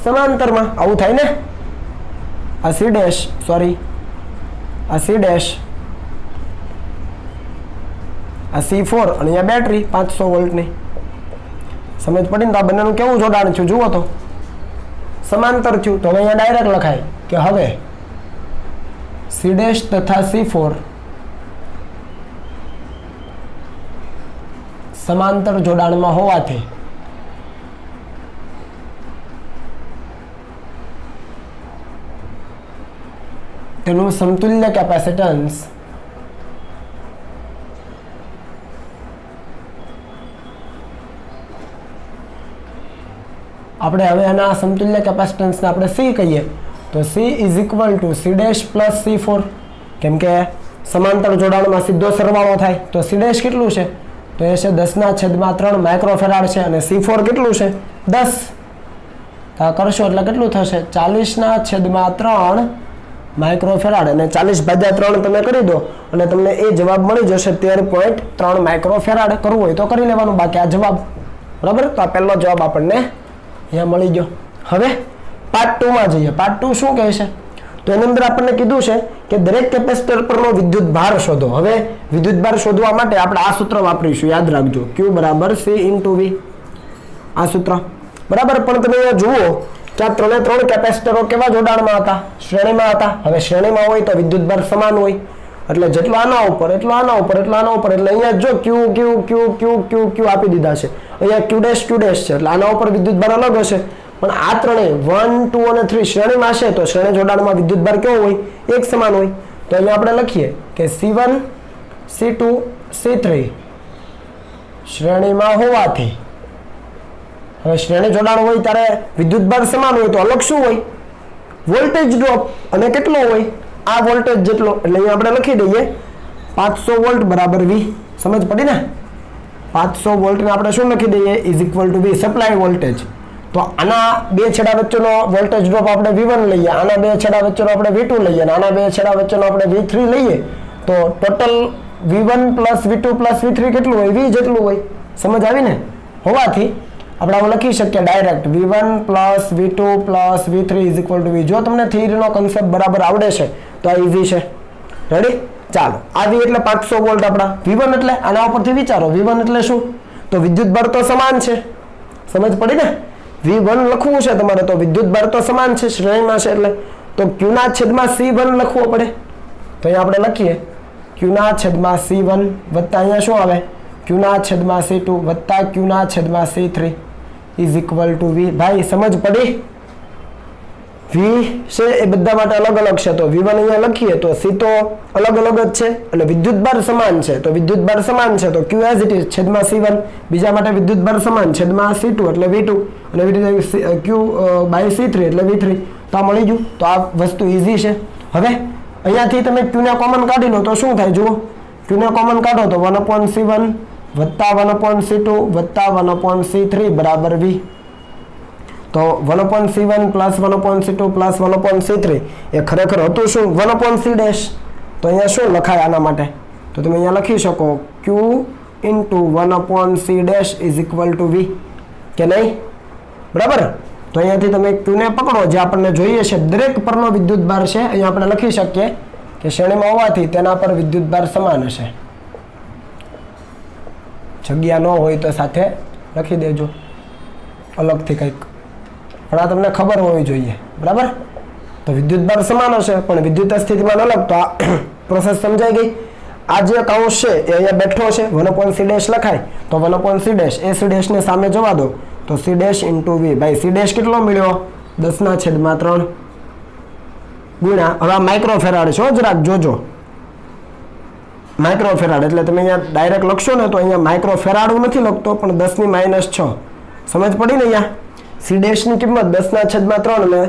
સમાંતરમાં. આવું થાય ને? આ C' સોરી આ C' આ C4 અને અહીંયા બેટરી 500 વોલ્ટની. સમજ પડી ને? તો આ બંનેનું કેવું જોડાણ થયું? જુઓ તો સમાંતર થયું. તો હવે અહીંયા ડાયરેક્ટ લખાય કે હવે C' તથા C4 સમાંતર જોડાણમાં હોવાથી તેનું સમતુલ્ય કેપેસિટન્સ આપણે હવે આના સમતુલ્ય કેપેસિટન્સને આપણે C કહીએ. તો C is equal two C' plus C4, કેમ કે સમાંતર જોડાણમાં સીધો સરવાળો થાય. તો C' કેટલું છે? તો એ છે 10/3 માઇક્રોફેરાડ છે, અને C4 કેટલું છે? 10. તો કરશો એટલે કેટલું થશે? 40/3 માઇક્રોફેરાડ, અને 40/3 તમે કરી દો અને તમને એ જવાબ મળી જશે 13.3 માઇક્રોફેરાડ. કરવું હોય તો કરી લેવાનું, બાકી આ જવાબ. બરાબર? તો આ પહેલો જવાબ આપણને અહીંયા મળી ગયો. હવે પાર્ટ 2 માં જઈએ. પાર્ટ 2 શું કહે છે? તો એની અંદર આપણને કીધું છે કે દરેક કેપેસિટર પરનો વિદ્યુત ભાર શોધો. હવે વિદ્યુત ભાર શોધવા માટે આપણે આ સૂત્ર વાપરીશું, યાદ રાખજો. Q બરાબર C × V, આ સૂત્ર. બરાબર? પણ તમે અહીંયા જુઓ કે આ ત્રણે કેપેસિટરો કેવા જોડાણમાં હતા? શ્રેણીમાં હતા. હવે શ્રેણીમાં હોય તો વિદ્યુત ભાર સમાન હોય, એટલે જેટલો આના ઉપર એટલો આના ઉપર એટલો આના ઉપર. એટલે અહીંયા જો Q Q Q Q Q Q આપી દીધા છે. અહીંયા Q' છે, એટલે આના ઉપર વિદ્યુત ભાર અલગ હશે. પણ આ ત્રણેય 1, 2 અને 3 શ્રેણીમાં છે, તો શ્રેણી જોડાણમાં વિદ્યુત ભાર કેવો હોય? એક સમાન હોય. તો અહીંયા આપણે લખીએ કે C1, C2, C3 શ્રેણીમાં હોવાથી, હવે શ્રેણી જોડાણ હોય ત્યારે વિદ્યુત ભાર સમાન હોય તો અલગ શું હોય? Voltage drop. અને કેટલો હોય? આ વોલ્ટેજ જેટલો. એટલે અહીંયા આપણે લખી દઈએ 500 વોલ્ટ બરાબર V. સમજ પડી ને? 500 વોલ્ટને આપણે શું લખી દઈએ? Is equal two V, supply voltage. તો આના બે છેડા વચ્ચેનો વોલ્ટેજ ડ્રોપ આપણે V1 લઈએ, આના બે છેડા વચ્ચેનો આપણે V2 લઈએ, અને આના બે છેડા વચ્ચેનો આપણે V3 લઈએ, તો total V1 plus V2 plus V3 કેટલું હોય? V જેટલું હોય. સમજ આવી ને? હોવાથી આપણે આવું લખી શકીએ direct V1 plus V2 plus V3 is equal two V. જો તમને થિયરીનો કન્સેપ્ટ બરાબર આવડે છે તો આ ઈઝી છે. રેડી? ચાલો, આ V એટલે 500 વોલ્ટ આપણા. V1 એટલે આના ઉપરથી વિચારો, V1 એટલે શું? તો વિદ્યુત ભાર તો સમાન છે. સમજ પડી ને? V1 લખવું છે તમારે તો વિદ્યુતભાર તો સમાન છે, શ્રેણીમાં છે એટલે તો Q ના છેદમાં C1 લખવો પડે. તો અહીંયા આપણે લખીએ Q ના છેદમાં C1 વત્તા અહીંયા શું આવે Q ના છેદમાં C2 વત્તા Q ના છેદમાં C3 is equal two V. ભાઈ સમજ પડી? V છે એ બધા માટે અલગ અલગ છે, તો V1 અહીંયા લખીએ તો C તો અલગ અલગ જ છે એટલે વિદ્યુતભાર સમાન છે, તો વિદ્યુતભાર સમાન છે તો Q એઝ ઇટ ઇઝ છેદમાં C1. બીજા માટે વિદ્યુતભાર સમાન છેદમાં C2 એટલે V2 અને Q બાય C3 એટલે V3. તો આ મળી ગયું. તો આ વસ્તુ ઈઝી છે. હવે અહીંયાથી તમે Q ને કોમન કાઢી લો તો શું થાય જુઓ, Q ને કોમન કાઢો તો 1/C1 વત્તા 1/C2 વત્તા 1/C3 બરાબર V. તો 1/C1 plus 1/C2 plus 1/C3 એ ખરેખર હતું શું 1/C'. તો અહીંયા શું લખાય આના માટે, તો તમે અહીંયા લખી શકો Q into 1/C' is equal two V કે નહીં? બરાબર. તો અહીંયાથી તમે Q ને પકડો, જે આપણને જોઈએ છે દરેક પરનો વિદ્યુતભાર છે અહીંયા આપણે લખી શકીએ કે શ્રેણીમાં હોવાથી તેના પર વિદ્યુતભાર સમાન હશે. જગ્યા ન હોય તો સાથે લખી દેજો અલગથી કંઈક, પણ આ તમને ખબર હોવી જોઈએ. બરાબર. તો વિદ્યુતભાર સમાન હશે પણ વિદ્યુત સ્થિતિમાન અલગ. તો આ પ્રોસેસ સમજાઈ ગઈ. આ જે કૌંસ છે એ અહીંયા બેઠો છે 1/C' લખાય તો 1/C' એ C' ને સામે જવા દો તો C' ઇન્ટુ V. ભાઈ C' કેટલો મળ્યો 10/3 ગુણ્યા, હવે આ માઇક્રોફેરાડ છે જરાક જોજો, માઇક્રોફેરાડ એટલે તમે અહીંયા ડાયરેક્ટ લખશો ને તો અહીંયા માઇક્રોફેરાડ નથી લખતો પણ 10⁻6. સમજ પડી ને? અહીંયા C' ની કિંમત 10/3 ને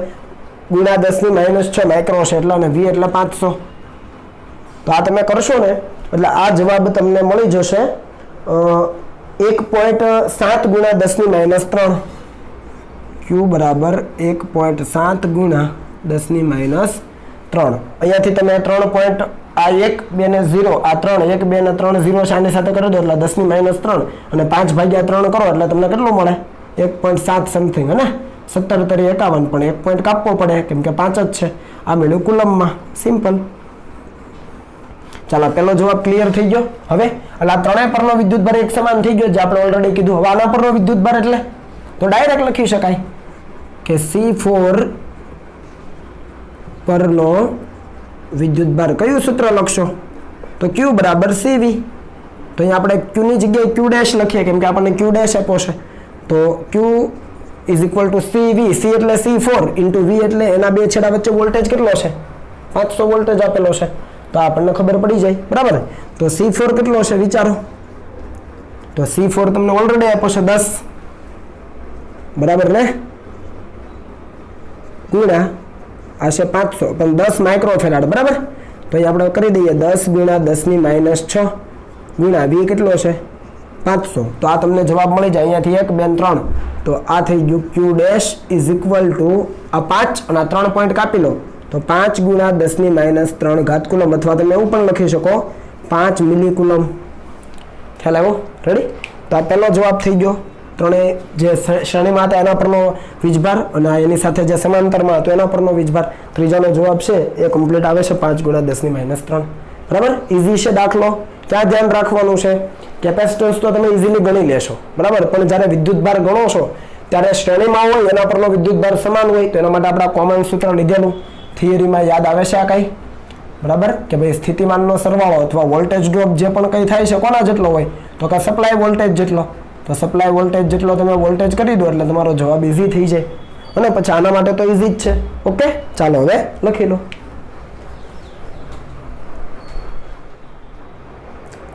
ગુણ્યા 10⁻6 માઇક્રો છે એટલે અને V એટલે 500. તો આ તમે કરશો ને એટલે આ જવાબ તમને મળી જશે 1.7 ગુણ્યા 10⁻3. Q બરાબર 1.7 ગુણ્યા 10⁻3. અહીંયાથી તમે 3 પોઈન્ટ આ 1 2 ને 0 આ 3 1 2 ને 3 0 છે આની સાથે કરી દો એટલે 10⁻3 અને 5/3 કરો એટલે તમને કેટલું મળે 1.7 સમથિંગ. હે 17×51 પણ 1 પોઈન્ટ કાપવો પડે કેમ કે 5 જ છે. આ મળ્યું કુલમમાં. સિમ્પલ. ચાલો પેલો જવાબ ક્લિયર થઈ ગયો. હવે એટલે આ ત્રણેય પરનો વિદ્યુતભાર એક સમાન થઈ ગયો જે આપણે ઓલરેડી કીધું. હવે આના પરનો વિદ્યુતભાર એટલે તો ડાયરેક્ટ લખી શકાય કે C4 પરનો વિદ્યુતભાર કયું સૂત્ર લખશો તો Q બરાબર CV. તો અહીંયા આપણે Q ની જગ્યાએ Q' લખીએ કેમ કે આપણને Q' આપ્યો છે તો Q is equal two CV. C એટલે C4 ઇન્ટુ V એટલે એના બે છેડા વચ્ચે વોલ્ટેજ કેટલો છે 500 વોલ્ટેજ આપેલો છે તો આપણને ખબર પડી જાય. બરાબર. તો C4 કેટલો છે વિચારો, તો C4 તમને ઓલરેડી આપ્યો છે 10 બરાબર ને ગુણ્યા આ છે 500 પણ 10 માઇક્રોફેરાડ. બરાબર. તો અહીં આપણે કરી દઈએ 10 ગુણ્યા 10⁻6 ગુણ્યા V કેટલો છે 500. તો આ તમને જવાબ મળી જાય અહીંયાથી 1 2 3. તો આ થઈ ગયું Q' ઇઝ ઇક્વલ ટુ આ 5 અને આ 3 પોઈન્ટ કાપી લો તો 5 ગુણ્યા 10⁻3 ઘાત કુલમ અથવા તમે એવું પણ લખી શકો 5 મિલી કુલમ. ખ્યાલ આવ્યો? રેડી. તો આ પહેલો જવાબ થઈ ગયો. ત્રણેય જે શ્રેણીમાં હતા એના પરનો વીજભાર અને એની સાથે જે સમાંતરમાં હતો એના પરનો વીજભાર. ત્રીજાનો જવાબ છે એ કમ્પ્લીટ આવે છે 5 ગુણ્યા 10⁻3. બરાબર. ઇઝી છે દાખલો. ક્યાં ધ્યાન રાખવાનું છે કેપેસિટન્સ તો તમે ઇઝીલી ગણી લેશો. બરાબર. પણ જ્યારે વિદ્યુતભાર ગણો છો ત્યારે શ્રેણીમાં હોય એના પરનો વિદ્યુતભાર સમાન હોય તો એના માટે આપણે કોમન સૂત્ર લીધેલું થિયરીમાં યાદ આવે છે આ કાંઈ. બરાબર. કે ભાઈ સ્થિતિમાનનો સરવાળો અથવા વોલ્ટેજ ડ્રોપ જે પણ કંઈ થાય છે કોના જેટલો હોય તો કે સપ્લાય વોલ્ટેજ જેટલો. તો સપ્લાય વોલ્ટેજ જેટલો તમે વોલ્ટેજ કરી દો એટલે તમારો જવાબ ઇઝી થઈ જાય. અને પછી આના માટે તો ઇઝી જ છે. ઓકે. ચાલો હવે લખી લો.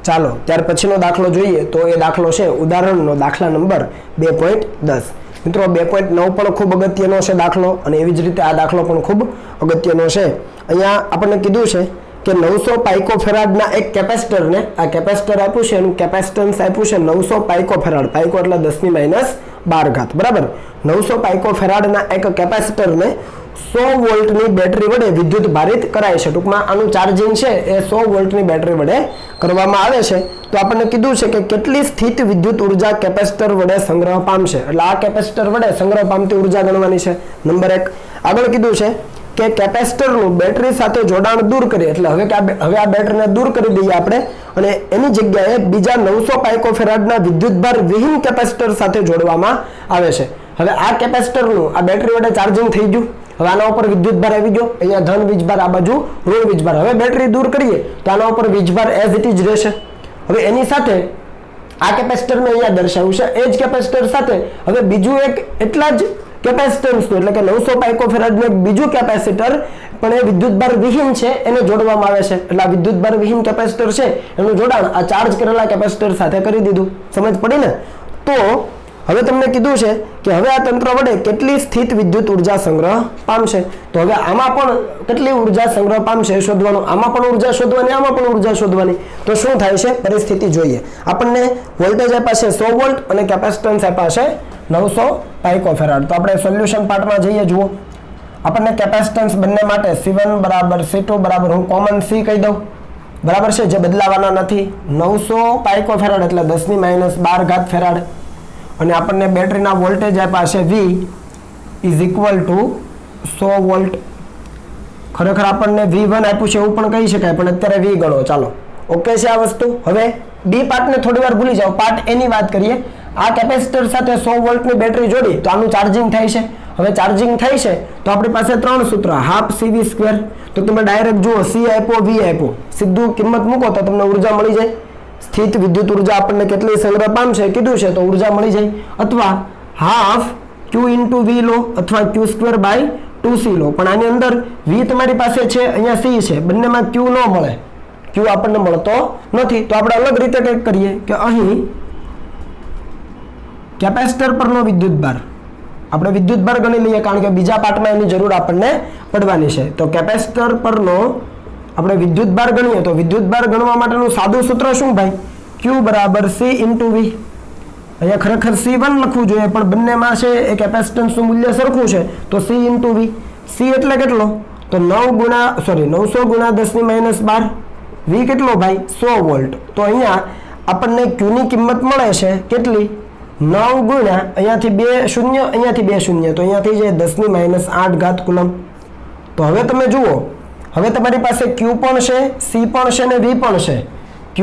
ચાલો ત્યાર પછીનો દાખલો જોઈએ તો એ દાખલો છે ઉદાહરણનો દાખલા નંબર 2.10. મિત્રો 2.9 પણ ખૂબ અગત્યનો છે દાખલો અને એવી જ રીતે આ દાખલો પણ ખૂબ અગત્યનો છે. અહીંયા આપણને કીધું છે કે 900 પાઇકોફેરાડના એક કેપેસિટરને આ કેપેસિટર આપ્યું છે એનું કેપેસિટન્સ આપ્યું છે 900 પાઇકોફેરાડ. પાઇકો એટલે 10⁻12. બરાબર. 900 પાઇકોફેરાડના એક કેપેસિટરને 100 વોલ્ટની બેટરી વડે વિદ્યુત ભારિત કરાય છે. ટૂંકમાં આનું ચાર્જિંગ છે એ 100 વોલ્ટની બેટરી વડે કરવામાં આવે છે. તો આપણને કીધું છે કે કેટલી સ્થિત વિદ્યુત ઉર્જા કેપેસિટર વડે સંગ્રહ પામશે. એટલે આ કેપેસિટર વડે સંગ્રહ પામતી ઉર્જા ગણવાની છે. નંબર 1. આગળ કીધું છે કે કેપેસિટરનું બેટરી સાથે જોડાણ દૂર કરીએ એટલે હવે આ બેટરીને દૂર કરી દઈએ આપણે અને એની જગ્યાએ બીજા 900 પાઇકોફેરાડના વિદ્યુતભાર વિહીન કેપેસિટર સાથે જોડવામાં આવે છે. હવે આ કેપેસિટરનું આ બેટરી વડે ચાર્જિંગ થઈ ગયું. હવે આના ઉપર વિદ્યુતભાર આવી ગયો, અહીંયા ધન વીજભાર, આ બાજુ ઋણ વીજભાર. હવે બેટરી દૂર કરીએ તો આના ઉપર વીજભાર એઝ ઇટ ઇઝ રહેશે. હવે એની સાથે આ કેપેસિટર મેં અહીંયા દર્શાવ્યું છે, એ જ કેપેસિટર સાથે હવે બીજું એક એટલા જ કેપેસિટન્સનું એટલે કે 900 પાઇકોફેરાડનું એક બીજું કેપેસિટર પણ એ વિદ્યુતભાર વિહીન છે એને જોડવામાં આવે છે. એટલે આ વિદ્યુતભાર વિહીન કેપેસિટર છે એનું જોડાણ આ ચાર્જ કરેલા કેપેસિટર સાથે કરી દીધું. સમજ પડી ને? તો હવે તમને કીધું છે કે હવે આ તંત્ર વડે કેટલી સ્થિત વિદ્યુત ઉર્જા સંગ્રહ પામશે. તો હવે આમાં પણ કેટલી ઉર્જા સંગ્રહ પામશે શોધવાનું, આમાં પણ ઉર્જા શોધવાની, આમાં પણ ઉર્જા શોધવાની. તો શું થાય છે પરિસ્થિતિ જોઈએ. આપણને વોલ્ટેજ આપ્યા છે 100 વોલ્ટ અને કેપેસિટન્સ આપ્યા છે 900 પાઇકોફેરાડ. તો આપણે સોલ્યુશન પાર્ટમાં જઈએ. જુઓ આપણને કેપેસિટન્સ બંને માટે C1 બરાબર C2 બરાબર, હું કોમન C કહી દઉં, બરાબર છે, જે બદલાવાના નથી. 900 પાઇકોફેરાડ એટલે 10⁻12 ફેરાડ. અને આપણને બેટરીના વોલ્ટેજ આપ્યા છે V is equal two 100 volt. ખરેખર આપણને V1 આપ્યું છે એવું પણ કહી શકાય, પણ અત્યારે V ગણો. ચાલો ઓકે છે આ વસ્તુ. હવે બી પાર્ટને થોડી વાર ભૂલી જાઓ, પાર્ટ એની વાત કરીએ. આ કેપેસિટર સાથે 100 વોલ્ટની બેટરી જોડી તો આનું ચાર્જિંગ થાય છે. હવે ચાર્જિંગ થાય છે તો આપણી પાસે 3 સૂત્ર, હાફ CV². તો તમે ડાયરેક્ટ જુઓ C આપ્યો, V આપ્યો, સીધું કિંમત મૂકો તો તમને ઉર્જા મળી જાય. સ્થિત વિદ્યુત ઉર્જા આપણને કેટલી સંગ્રહ પામશે કીધું છે તો ઉર્જા મળી જાય. અથવા હાફ Q ઇન્ટુ V લો અથવા Q²/2C લો. પણ આની અંદર V તમારી પાસે છે, અહીંયા C છે, બંનેમાં Q ન મળે, Q આપણને મળતો નથી. તો આપણે અલગ રીતે કંઈક કરીએ કે અહીં કેપેસિટર પરનો વિદ્યુતભાર આપણે વિદ્યુતભાર ગણી લઈએ, કારણ કે બીજા પાર્ટમાં એની જરૂર આપણને પડવાની છે. તો કેપેસિટર પરનો આપણે વિદ્યુતભાર ગણીએ તો વિદ્યુતભાર ગણવા માટેનું સાદું સૂત્ર શું ભાઈ? Q બરાબર C ઇન્ટુ V. અહીંયા ખરેખર C1 લખવું જોઈએ પણ બંનેમાં છે એ કેપેસિટન્સનું મૂલ્ય સરખું છે તો C ઇન્ટુ V. C એટલે કેટલો? તો 900 ગુણા 10⁻12. V કેટલો ભાઈ? 100 વોલ્ટ. તો અહીંયા આપણને Q ની કિંમત મળે છે કેટલી? 9 ગુણ્યા અહીંયાથી 2 શૂન્ય, અહીંયાથી 2 શૂન્ય, તો અહીંયા થઈ જાય 10⁻8 કુલમ. તો હવે તમે જુઓ, હવે તમારી પાસે Q પણ છે, C પણ છે ને V પણ છે. Q,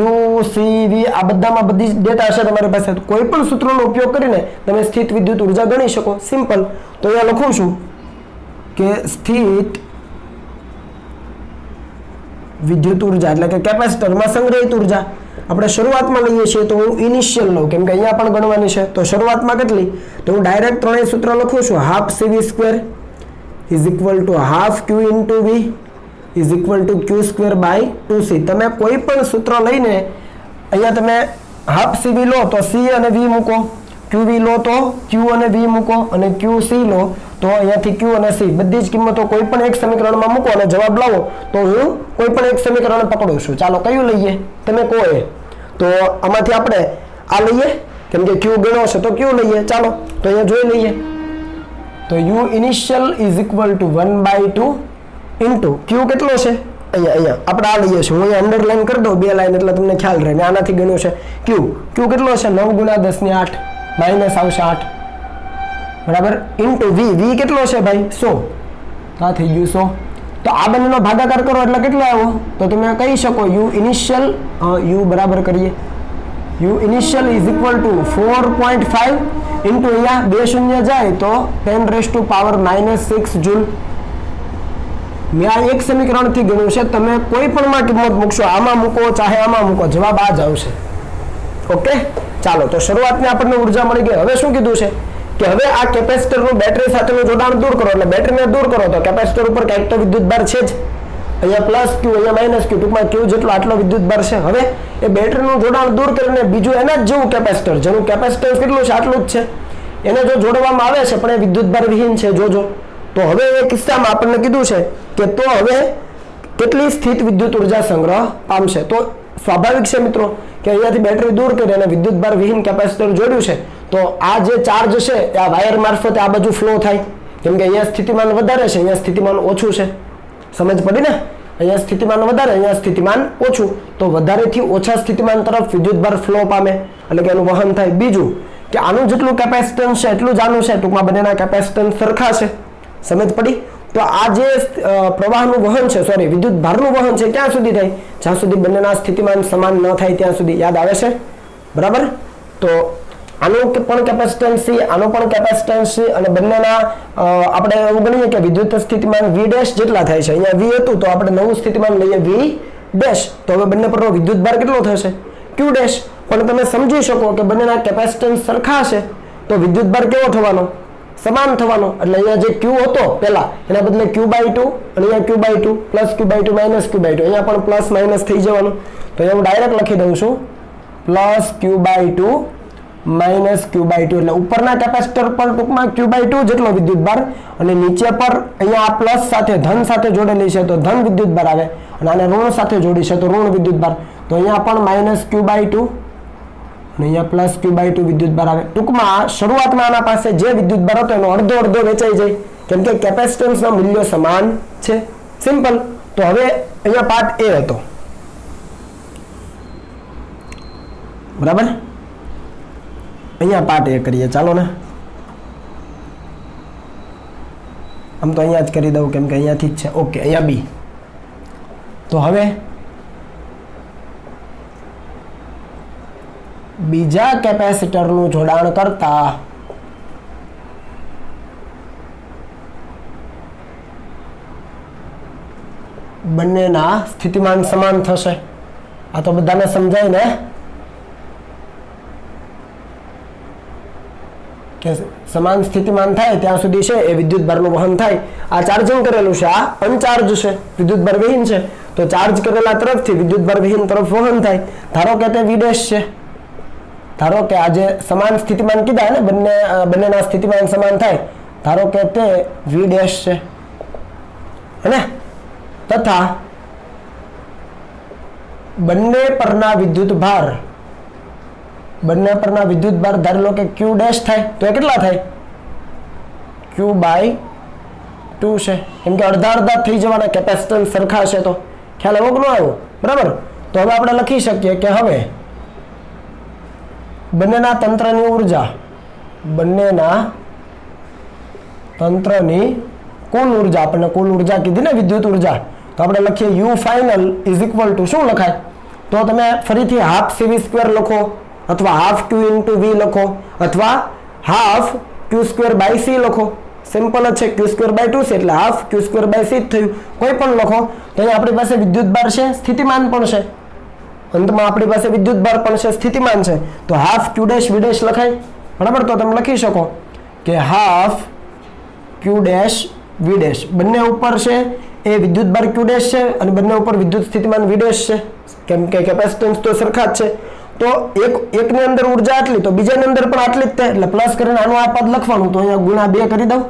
C, V આ બધામાં બધી જ ડેટા હશે તમારી પાસે. કોઈ પણ સૂત્રનો ઉપયોગ કરીને તમે સ્થિત વિદ્યુત ઉર્જા ગણી શકો. સિમ્પલ. તો અહીંયા લખું છું કે સ્થિત વિદ્યુત ઉર્જા એટલે કે કેપેસિટરમાં સંગ્રહિત ઉર્જા આપણે શરૂઆતમાં લઈએ છીએ તો હું ઇનિશિયલ લઉં, કેમ કે અહીંયા પણ ગણવાની છે. તો શરૂઆતમાં કેટલી? તો હું ડાયરેક્ટ ત્રણેય સૂત્ર લખું છું. Half CV² is equal two half Q into V is equal two Q²/2C. તમે કોઈ પણ સૂત્ર લઈને અહીંયા તમે હાફ CV લો તો C અને V મૂકો, QV લો તો Q અને V મૂકો, અને QC લો તો અહીંયાથી Q અને C બધી જ કિંમતો કોઈ પણ એક સમીકરણમાં મૂકો અને જવાબ લાવો. તો હું કોઈ પણ એક સમીકરણ પકડું છું. ચાલો કયું લઈએ તમે કહો એ. તો આમાંથી આપણે આ લઈએ, કેમ કે Q ગણો છે તો Q લઈએ. ચાલો તો અહીંયા જોઈ લઈએ. તો U initial is equal to 1/2 into Q કેટલો છે? અહીંયા આપણે આ લઈએ છીએ. હું અહીંયા અંડરલાઈન કરી દઉં 2 લાઈન એટલે તમને ખ્યાલ રહે. આનાથી ગણ્યું છે Q કેટલો છે? 9 ગુણા 10⁸ માઇનસ આવશે 8 બરાબર, ઇન્ટુ V કેટલો છે ભાઈ? 100. આ થઈ ગયું 100. તો આ બંનેનો ભાગાકાર કરો એટલે કેટલો આવ્યો? તો તમે કહી શકો U ઇનિશિયલ, U બરાબર કરીએ, U initial is equal two 4.5 into અહીંયા 2 શૂન્ય જાય તો 10⁻⁻6 જૂલ. મેં આ એક સમીકરણથી ગણ્યું છે. તમે કોઈ પણમાં કિંમત મૂકશો, આમાં મૂકો ચાહે આમાં મૂકો, જવાબ આ જ આવશે. ઓકે ચાલો. તો શરૂઆતની આપણને ઉર્જા મળી ગઈ. હવે શું કીધું છે કે હવે આ કેપેસિટરનું બેટરી સાથેનું જોડાણ દૂર કરો, એટલે બેટરીને દૂર કરો તો કેપેસિટર ઉપર કંઈક તો વિદ્યુતભાર છે જ. અહીંયા પ્લસ Q, અહીંયા માઇનસ Q, ટૂંકમાં Q જેટલો આટલો વિદ્યુતભાર છે. હવે એ બેટરીનું જોડાણ દૂર કરીને બીજું એના જ જેવું કેપેસિટર, જેનું કેપેસિટન્સ કેટલું છે? આટલું જ છે. એને જો જોડવામાં આવે છે પણ એ વિદ્યુતભાર વિહીન છે. જોજો. તો હવે એ કિસ્સામાં આપણને કીધું છે કે તો હવે કેટલી સ્થિત વિદ્યુત ઉર્જા સંગ્રહ પામશે. તો સ્વાભાવિક છે મિત્રો કે અહીંયાથી બેટરી દૂર કરી અને વિદ્યુતભાર વિહીન કેપેસિટર જોડ્યું છે તો આ જે ચાર્જ છે એ આ વાયર મારફતે આ બાજુ ફ્લો થાય, કેમ કે અહીંયા સ્થિતિમાન વધારે છે, અહીંયા સ્થિતિમાન ઓછું છે. સમજ પડી ને? અહીંયા સ્થિતિમાન વધારે, અહીંયા સ્થિતિમાન ઓછું. તો વધારેથી ઓછા સ્થિતિમાન તરફ વિદ્યુતભાર ફ્લો પામે એટલે કે એનું વહન થાય. બીજું કે આનું જેટલું કેપેસિટન્સ છે એટલું જ આનું છે, ટૂંકમાં બંનેના કેપેસિટન્સ સરખા છે. સમજ પડી? તો આ જે પ્રવાહનું વહન છે, સોરી વિદ્યુતભારનું વહન છે ક્યાં સુધી થાય? જ્યાં સુધી બંનેના સ્થિતિમાન સમાન ન થાય ત્યાં સુધી. યાદ આવે છે? બરાબર. તો આનું પણ કેપેસિટન્સ C, આનો પણ કેપેસિટન્સ C, અને બંનેના આપણે એવું ગણીએ કે વિદ્યુત સ્થિતિમાન V ડેશ જેટલા થાય છે. અહીંયા V હતું તો આપણે નવું સ્થિતિમાન લઈએ V ડેશ, તો હવે બંને પરનો વિદ્યુત ભાર કેટલો થશે? Q dash. પણ તમે સમજી શકો કે બંનેના કેપેસિટન્સ સરખા છે તો વિદ્યુત ભાર કેવો થવાનો? સમાન થવાનો. એટલે અહીંયા જે Q હતો પહેલા એના બદલે Q/2 અને અહીંયા Q/2 plus Q/2 minus Q/2, અહીંયા પણ પ્લસ માઇનસ થઈ જવાનું. તો અહીંયા હું ડાયરેક્ટ લખી દઉં છું પ્લસ Q/2 માઇનસ Q/2, એટલે ઉપરના કેપેસિટર પર ટૂંકમાં Q/2 જેટલો વિદ્યુત ભાર, અને નીચે પર અહીંયા આ પ્લસ સાથે ધન સાથે જોડેલી છે તો ધન વિદ્યુત ભાર આવે, અને આને ઋણ સાથે જોડી છે તો ઋણ વિદ્યુત ભાર. તો અહીંયા પણ માઇનસ Q/2 અને અહીંયા પ્લસ Q/2 વિદ્યુત ભાર આવે. ટૂંકમાં શરૂઆતમાં આના પાસે જે વિદ્યુત ભાર હતો એનો અડધો અડધો વેચાઈ જાય, કેમ કે કેપેસિટન્સના મૂલ્યો સમાન છે. સિમ્પલ. તો હવે અહીંયા પાર્ટ A હતો, બરાબર. અહીંયા પાર્ટ A કરીએ, ચાલો ને. આમ તો અહીંયા જ કરી દઉં કેમ કે અહીંયાથી જ છે. ઓકે, અહીંયા B. તો હવે બીજા કેપેસિટરનું જોડાણ કરતા બંનેના સ્થિતિમાન સમાન થશે. આ તો બધાને સમજાય ને કે સમાન સ્થિતિમાન થાય ત્યાં સુધી છે એ વિદ્યુત ભારનું વહન થાય. આ ચાર્જિંગ કરેલું છે, આ અનચાર્જ છે, વિદ્યુત ભાર વિહીન છે, તો ચાર્જ કરેલા તરફથી વિદ્યુત ભાર વિહીન તરફ વહન થાય. ધારો કે તે V ડેશ છે, ધારો કે આજે સમાન સ્થિતિમાન કીધા ને, બંનેના સ્થિતિમાન સમાન થાય, ધારો કે તે V ડેશ છે, હે, તથા બંને પરના વિદ્યુત ભાર ધારી લો કે Q ડેશ થાય, તો એ કેટલા થાય? Q/2 છે, કેમ કે અડધા અડધા થઈ જવાના, કેપેસિટન્સ સરખા છે. તો ખ્યાલ એવો ન આવ્યો, બરાબર. તો હવે આપણે લખી શકીએ કે હવે બંનેના તંત્રની કુલ ઉર્જા, આપણને કુલ ઉર્જા કીધી ને, વિદ્યુત ઉર્જા, તો આપણે લખીએ U final is equal two શું લખાય? તો તમે ફરીથી હાફ CV² લખો, અથવા હાફ Q ઇન્ટુ V લખો, અથવા હાફ Q²/C લખો. સિમ્પલ જ છે, Q²/2 છે એટલે હાફ Q²/C જ થયું. કોઈ પણ લખો. તો અહીંયા આપણી પાસે વિદ્યુત ભાર છે, સ્થિતિમાન પણ છે, અંતમાં આપણી પાસે વિદ્યુત ભાર પણ છે, સ્થિતિમાન છે, તો half Q dash V dash લખાય, બરાબર. તો તમે લખી શકો કે half Q dash V dash, બંને ઉપર છે એ વિદ્યુત ભાર Q ડેશ છે અને બંને ઉપર વિદ્યુત સ્થિતિમાન V ડેશ છે, કેમ કે કેપેસિટન્સ તો સરખા જ છે. તો એકની અંદર ઉર્જા આટલી તો બીજાની અંદર પણ આટલી જ થાય, એટલે પ્લસ કરીને આનું આ પદ લખવાનું. તો અહીંયા ગુણા 2 કરી દઉં.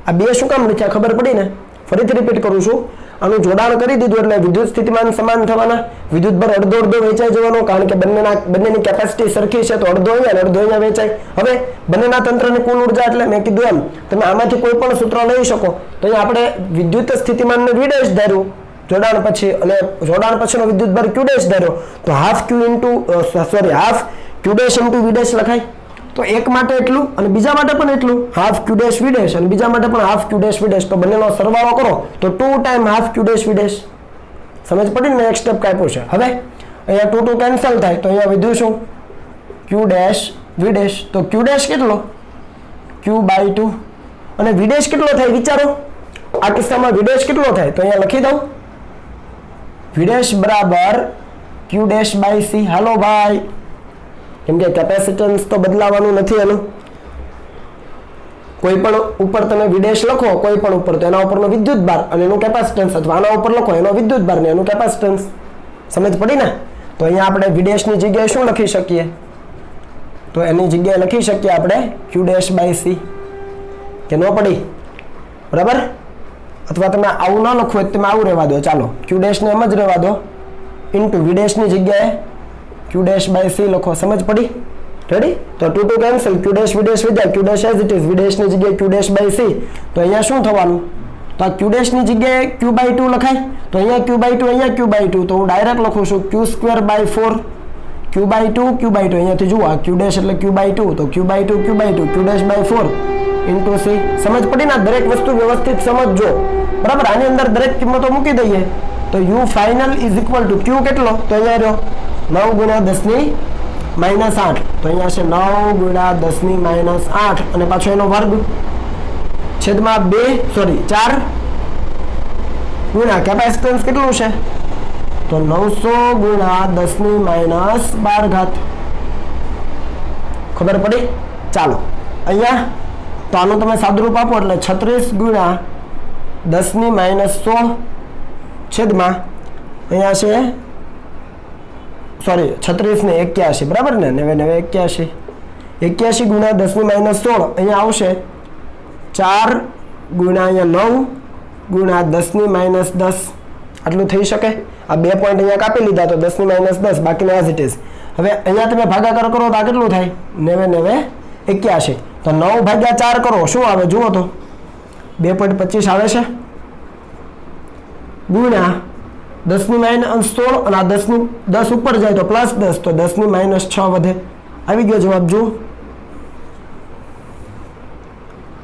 આ 2 શું કામ લખ્યા ખબર પડી ને? ફરીથી રિપીટ કરું છું. આનું જોડાણ કરી દીધું એટલે વિદ્યુત સ્થિતિમાન સમાન થવાના, વિદ્યુત ભાર અડધો અડધો વેચાઈ જવાનો, કારણ કે બંનેની કેપેસિટી સરખી છે, તો અડધો અહીંયા અને અડધો અહીંયા વેચાય. હવે બંનેના તંત્રની કુલ ઉર્જા એટલે મેં કીધું એમ તમે આમાંથી કોઈ પણ સૂત્ર લઈ શકો. તો અહીંયા આપણે વિદ્યુત સ્થિતિમાનને V ડેશ ધાર્યું જોડાણ પછી, અને જોડાણ પછીનો વિદ્યુત ભાર Q ડેશ ધાર્યો, તો half Q dash into V dash લખાય. તો એક માટે એટલું અને બીજા માટે પણ એટલું, half Q dash V dash, અને બીજા માટે પણ half Q dash V dash. તો બંનેનો સરવાળો કરો તો 2 time half Q dash V dash. સમજ પડી ને? એક સ્ટેપ કાપ્યું છે. હવે અહીંયા 2 કેન્સલ થાય, તો અહીંયા વધ્યું શું? Q dash V dash. તો Q ડેશ કેટલો? Q/2, અને V ડેશ કેટલો થાય વિચારો? આ કિસ્સામાં V ડેશ કેટલો થાય? તો અહીંયા લખી દઉં V ડેશ બરાબર Q ડેશ/C. હાલો ભાઈ, કેમ કે કેપેસિટન્સ તો બદલાવાનું નથી એનું. કોઈ પણ ઉપર તમે V ડેશ લખો, કોઈ પણ ઉપર, તો એના ઉપરનો વિદ્યુત ભાર અને એનું કેપેસિટન્સ, અથવા આના ઉપર લખો એનો વિદ્યુત ભાર ને એનું કેપેસિટન્સ. સમજ પડી ને? તો અહીંયા આપણે V ડેશ ની જગ્યાએ શું લખી શકીએ? તો એની જગ્યાએ લખી શકીએ આપણે Q ડેશ/C. કે ન પડી? બરાબર. અથવા તમે આવું ન લખો તમે આવું રહેવા દો, ચાલો Q ડેશ ને એમ જ રહેવા દો, ઇન્ટુ V ડેશ ની જગ્યાએ Q ડેશ/C લખો. સમજ પડી? રેડી? તો 2 cancel, Q dash V dash વિધાય, Q dash as it is, V dash ની જગ્યાએ Q ડેશ/C. તો અહીંયા શું થવાનું? તો આ Q ડેશ ની જગ્યાએ Q/2 લખાય, તો અહીંયા Q/2, અહીંયા Q/2, તો હું ડાયરેક્ટ લખું છું Q²/4, Q/2, અહીંયાથી જુઓ આ Q ડેશ એટલે Q/2, તો Q/2, Q ડેશ/4 ઇન્ટુ C. સમજ પડી ને? દરેક વસ્તુ વ્યવસ્થિત સમજજો, બરાબર. આની અંદર દરેક કિંમતો મૂકી દઈએ તો U final is equal two Q કેટલો? તો અહીંયા રહ્યો 9 × 10⁻⁴. -8 તો અહીંયા છે 9 ગુણ્યા 10 - 8 અને પાછો એનો વર્ગ છેદમાં 4 ગુણ્યા કેપેસિટન્સ કેટલું છે તો 900 ગુણ્યા 10 - 12 ખબર પડી? ચાલો અહીંયા તો આનું તમે સાદુરૂપ આપો એટલે 36 ગુણ્યા 10 - 100 છેદમાં અહીંયા છે 36 ને 81 બરાબર ને 81 ગુણ્યા 10 - 16 અહીંયા આવશે 4 ગુણ્યા અહીંયા 9 ગુણ્યા 10 - 10 આટલું થઈ શકે? આ 2 પોઈન્ટ અહીંયા કાપી લીધા તો 10 - 10 બાકીના એઝ ઇટ ઇઝ. હવે અહીંયા તમે ભાગાકાર કરો તો આ કેટલું થાય 81 તો 9 ભાગ્યા 4 કરો શું આવે જુઓ તો 2.25 આવે છે ગુણ્યા 10 - 16 અને આ 10 ઉપર જાય તો +10 તો 10 - 6 વધે. આવી ગયો જવાબ જુઓ.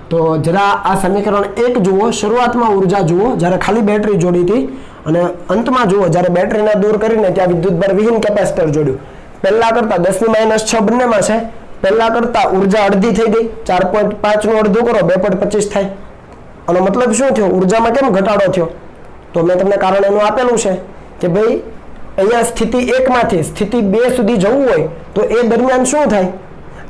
તો જરા આ સમીકરણ 1 જુઓ. શરૂઆતમાં ઉર્જા જુઓ જ્યારે ખાલી બેટરી જોડી હતી અને અંતમાં જુઓ જ્યારે બેટરીને દૂર કરીને ત્યાં વિદ્યુતભાર વિહીન કેપેસિટર જોડ્યું. પહેલા કરતા 10 - 6 બંનેમાં છે. પહેલા કરતા ઉર્જા અડધી થઈ ગઈ 4.5 નું અડધું કરો 2.25 થાય. આનો મતલબ શું થયો? ઉર્જામાં કેમ ઘટાડો થયો? તો મેં તમને કારણ એનું આપેલું છે કે ભાઈ અહીંયા સ્થિતિ 1 માંથી સ્થિતિ 2 સુધી જવું હોય તો એ દરમિયાન શું થાય?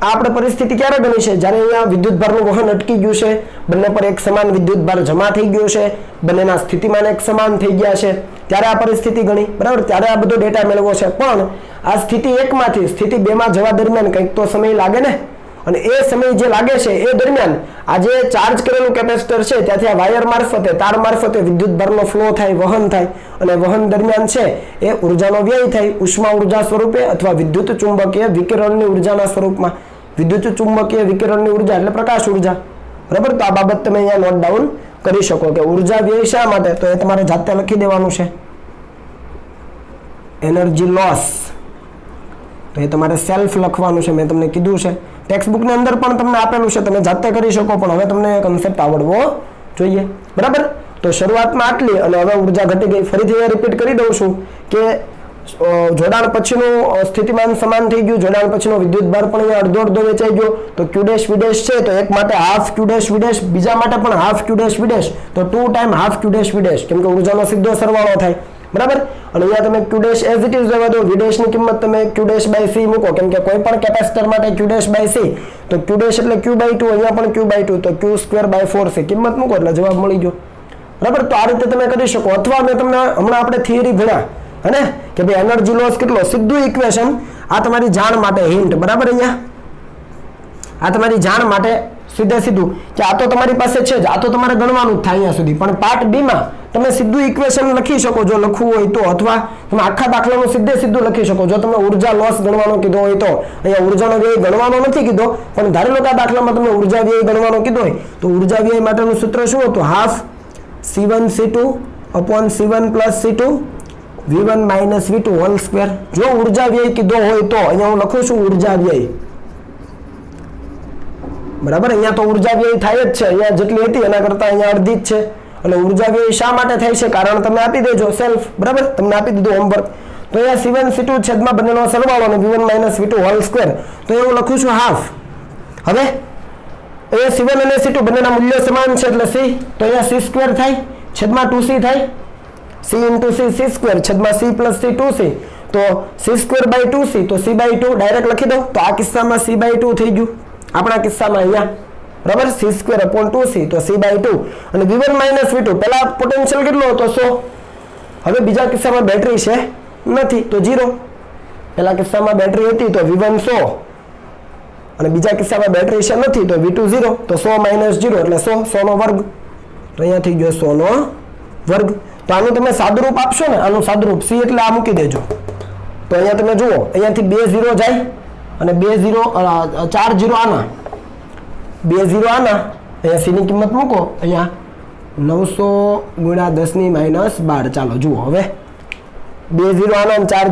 આ આપણે પરિસ્થિતિ ક્યારે બની છે? જ્યારે અહીંયા વિદ્યુતભારનું વહન અટકી ગયું છે, બંને પર એક સમાન વિદ્યુતભાર જમા થઈ ગયો છે, બંનેના સ્થિતિમાન એક સમાન થઈ ગયા છે, ત્યારે આ પરિસ્થિતિ ગણી બરાબર. ત્યારે આ બધો ડેટા મેળવવો છે. પણ આ સ્થિતિ 1 માંથી સ્થિતિ 2 માં જવા દરમિયાન કંઈક તો સમય લાગે ને, અને એ સમય જે લાગે છે એ દરમિયાન આ જે ચાર્જ કરેલું કેપેસિટર છે ત્યાંથી આ વાયર મારફતે તાર મારફતે વિદ્યુતભારનો ફ્લો થાય, વહન થાય, અને વહન દરમિયાન છે એ ઉર્જાનો વ્યય થાય ઉષ્મા ઉર્જા સ્વરૂપે અથવા વિદ્યુત ચુંબકીય વિકિરણની ઉર્જાના સ્વરૂપમાં. વિદ્યુત ચુંબકીય વિકિરણની ઉર્જા એટલે પ્રકાશ ઉર્જા બરાબર. તો આ બાબત તમે અહીંયા નોટ ડાઉન કરી શકો કે ઉર્જા વ્યય શા માટે, તો એ તમારે જાતે લખી દેવાનું છે. એનર્જી લોસ તો એ તમારે સેલ્ફ લખવાનું છે. મેં તમને કીધું છે ટેક્સ્ટ બુકની અંદર પણ તમને આપેલું છે, તમે જાતે કરી શકો, પણ હવે તમને કન્સેપ્ટ આવડવો જોઈએ બરાબર. તો શરૂઆતમાં આટલી અને હવે ઉર્જા ઘટી ગઈ. ફરીથી રિપીટ કરી દઉં છું કે જોડાણ પછીનું સ્થિતિમાન સમાન થઈ ગયું, જોડાણ પછીનો વિદ્યુતભાર પણ અહીંયા અડધો વેચાઈ ગયો. તો ક્યુડેશ વિડેશ છે તો એક માટે હાફ ક્યુડેશ વિડેશ, બીજા માટે પણ હાફ ક્યુડેશ વિડેશ, તો 2 ટાઈમ હાફ ક્યુડેશ વિડેશ, કેમ કે ઉર્જાનો સીધો સરવાળો થાય બરાબર. અને અહીંયા તમે ક્યુડેશ એઝ ઇટ ઇઝ રહેવા દો. વિડેશની કિંમત તમે ક્યુડેશ/c મૂકો, કેમ કે કોઈ પણ કેપેસિટર માટે ક્યુડેશ/c તો ક્યુડેશ એટલે q/2, અહીંયા પણ q/2 તો q²/4c કિંમત મૂકો એટલે જવાબ મળી ગયો બરાબર. તો આ રીતે તમે કરી શકો. અથવા મેં તમને હમણાં આપણે થિયરી ભણ્યા હે કે ભાઈ એનર્જી લોસ કેટલો, સીધું ઇક્વેશન. આ તમારી જાણ માટે હિન્ટ બરાબર. અહીંયા આ તમારી જાણ માટે સીધું કે આ તો તમારી પાસે છે જ, આ તો તમારે ગણવાનું જ થાય અહીંયા સુધી. પણ પાર્ટ બી માં તમે સીધું ઇક્વેશન લખી શકો જો લખવું હોય તો, અથવા તમે આખા દાખલાનું સીધું લખી શકો જો તમે ઉર્જા લોસ ગણવાનો કીધો હોય તો. અહીંયા ઉર્જાનો વ્યય ગણવાનો નથી કીધો, પણ ધારી લો કે આ દાખલામાં તમને ઉર્જા વ્યય ગણવાનો કીધો હોય તો ઉર્જા વ્યય માટેનું સૂત્ર શું હતું? Half C1C2 upon C1 plus C2 V1 minus V2 whole square. જો ઉર્જા વ્યય કીધો હોય તો અહીંયા હું લખું છું ઉર્જા વ્યય બરાબર. અહીંયા તો ઉર્જા વ્યય થાય જ છે, અહીંયા જેટલી હતી એના કરતા અહીંયા અડધી જ છે. એટલે ઉર્જા વ્યય શા માટે થાય છે કારણ તમે આપી દેજો સેલ્ફ બરાબર. તમને આપી દીધું હોમવર્ક. તો અહીંયા C1C2 છેદમાં બંનેનો સરવાળો અને V1 minus V2 whole square. તો હું લખું છું હાફ. હવે અહીંયા C1 અને C2 બંનેના મૂલ્યો સમાન છે એટલે C, તો અહીંયા C સ્ક્વેર થાય છેદમાં 2C થાય. C into C, C square છેદમાં C plus C 2C, તો C square by 2C તો C/2 ડાયરેક્ટ લખી દો. તો આ કિસ્સામાં C/2 થઈ ગયું આપણા કિસ્સામાં અહીંયા બરાબર. C square upon 2C તો C/2 અને V1 minus V2 પહેલા પોટેન્શિયલ કેટલો હતો 100. હવે બીજા કિસ્સામાં બેટરી છે નથી તો 0. પહેલા કિસ્સામાં બેટરી હતી તો V1 100 અને બીજા કિસ્સામાં બેટરી છે નથી તો V2 0. તો 100 minus 0 એટલે 100 નો વર્ગ. તો અહીંયા થઈ ગયો 100 નો વર્ગ. તો આનું તમે સાદુરૂપ આપશો ને, આનું સાદુરૂપ C એટલે આ મૂકી દેજો. તો અહીંયા તમે જુઓ અહીંયાથી 2 0 જાય અને 4 0 આના 2 0 આના અહીંયા C ની કિંમત મૂકો. અહીંયા 900 ગુણ્યા 10 - 12. ચાલો જુઓ હવે 2 0 આના અને 4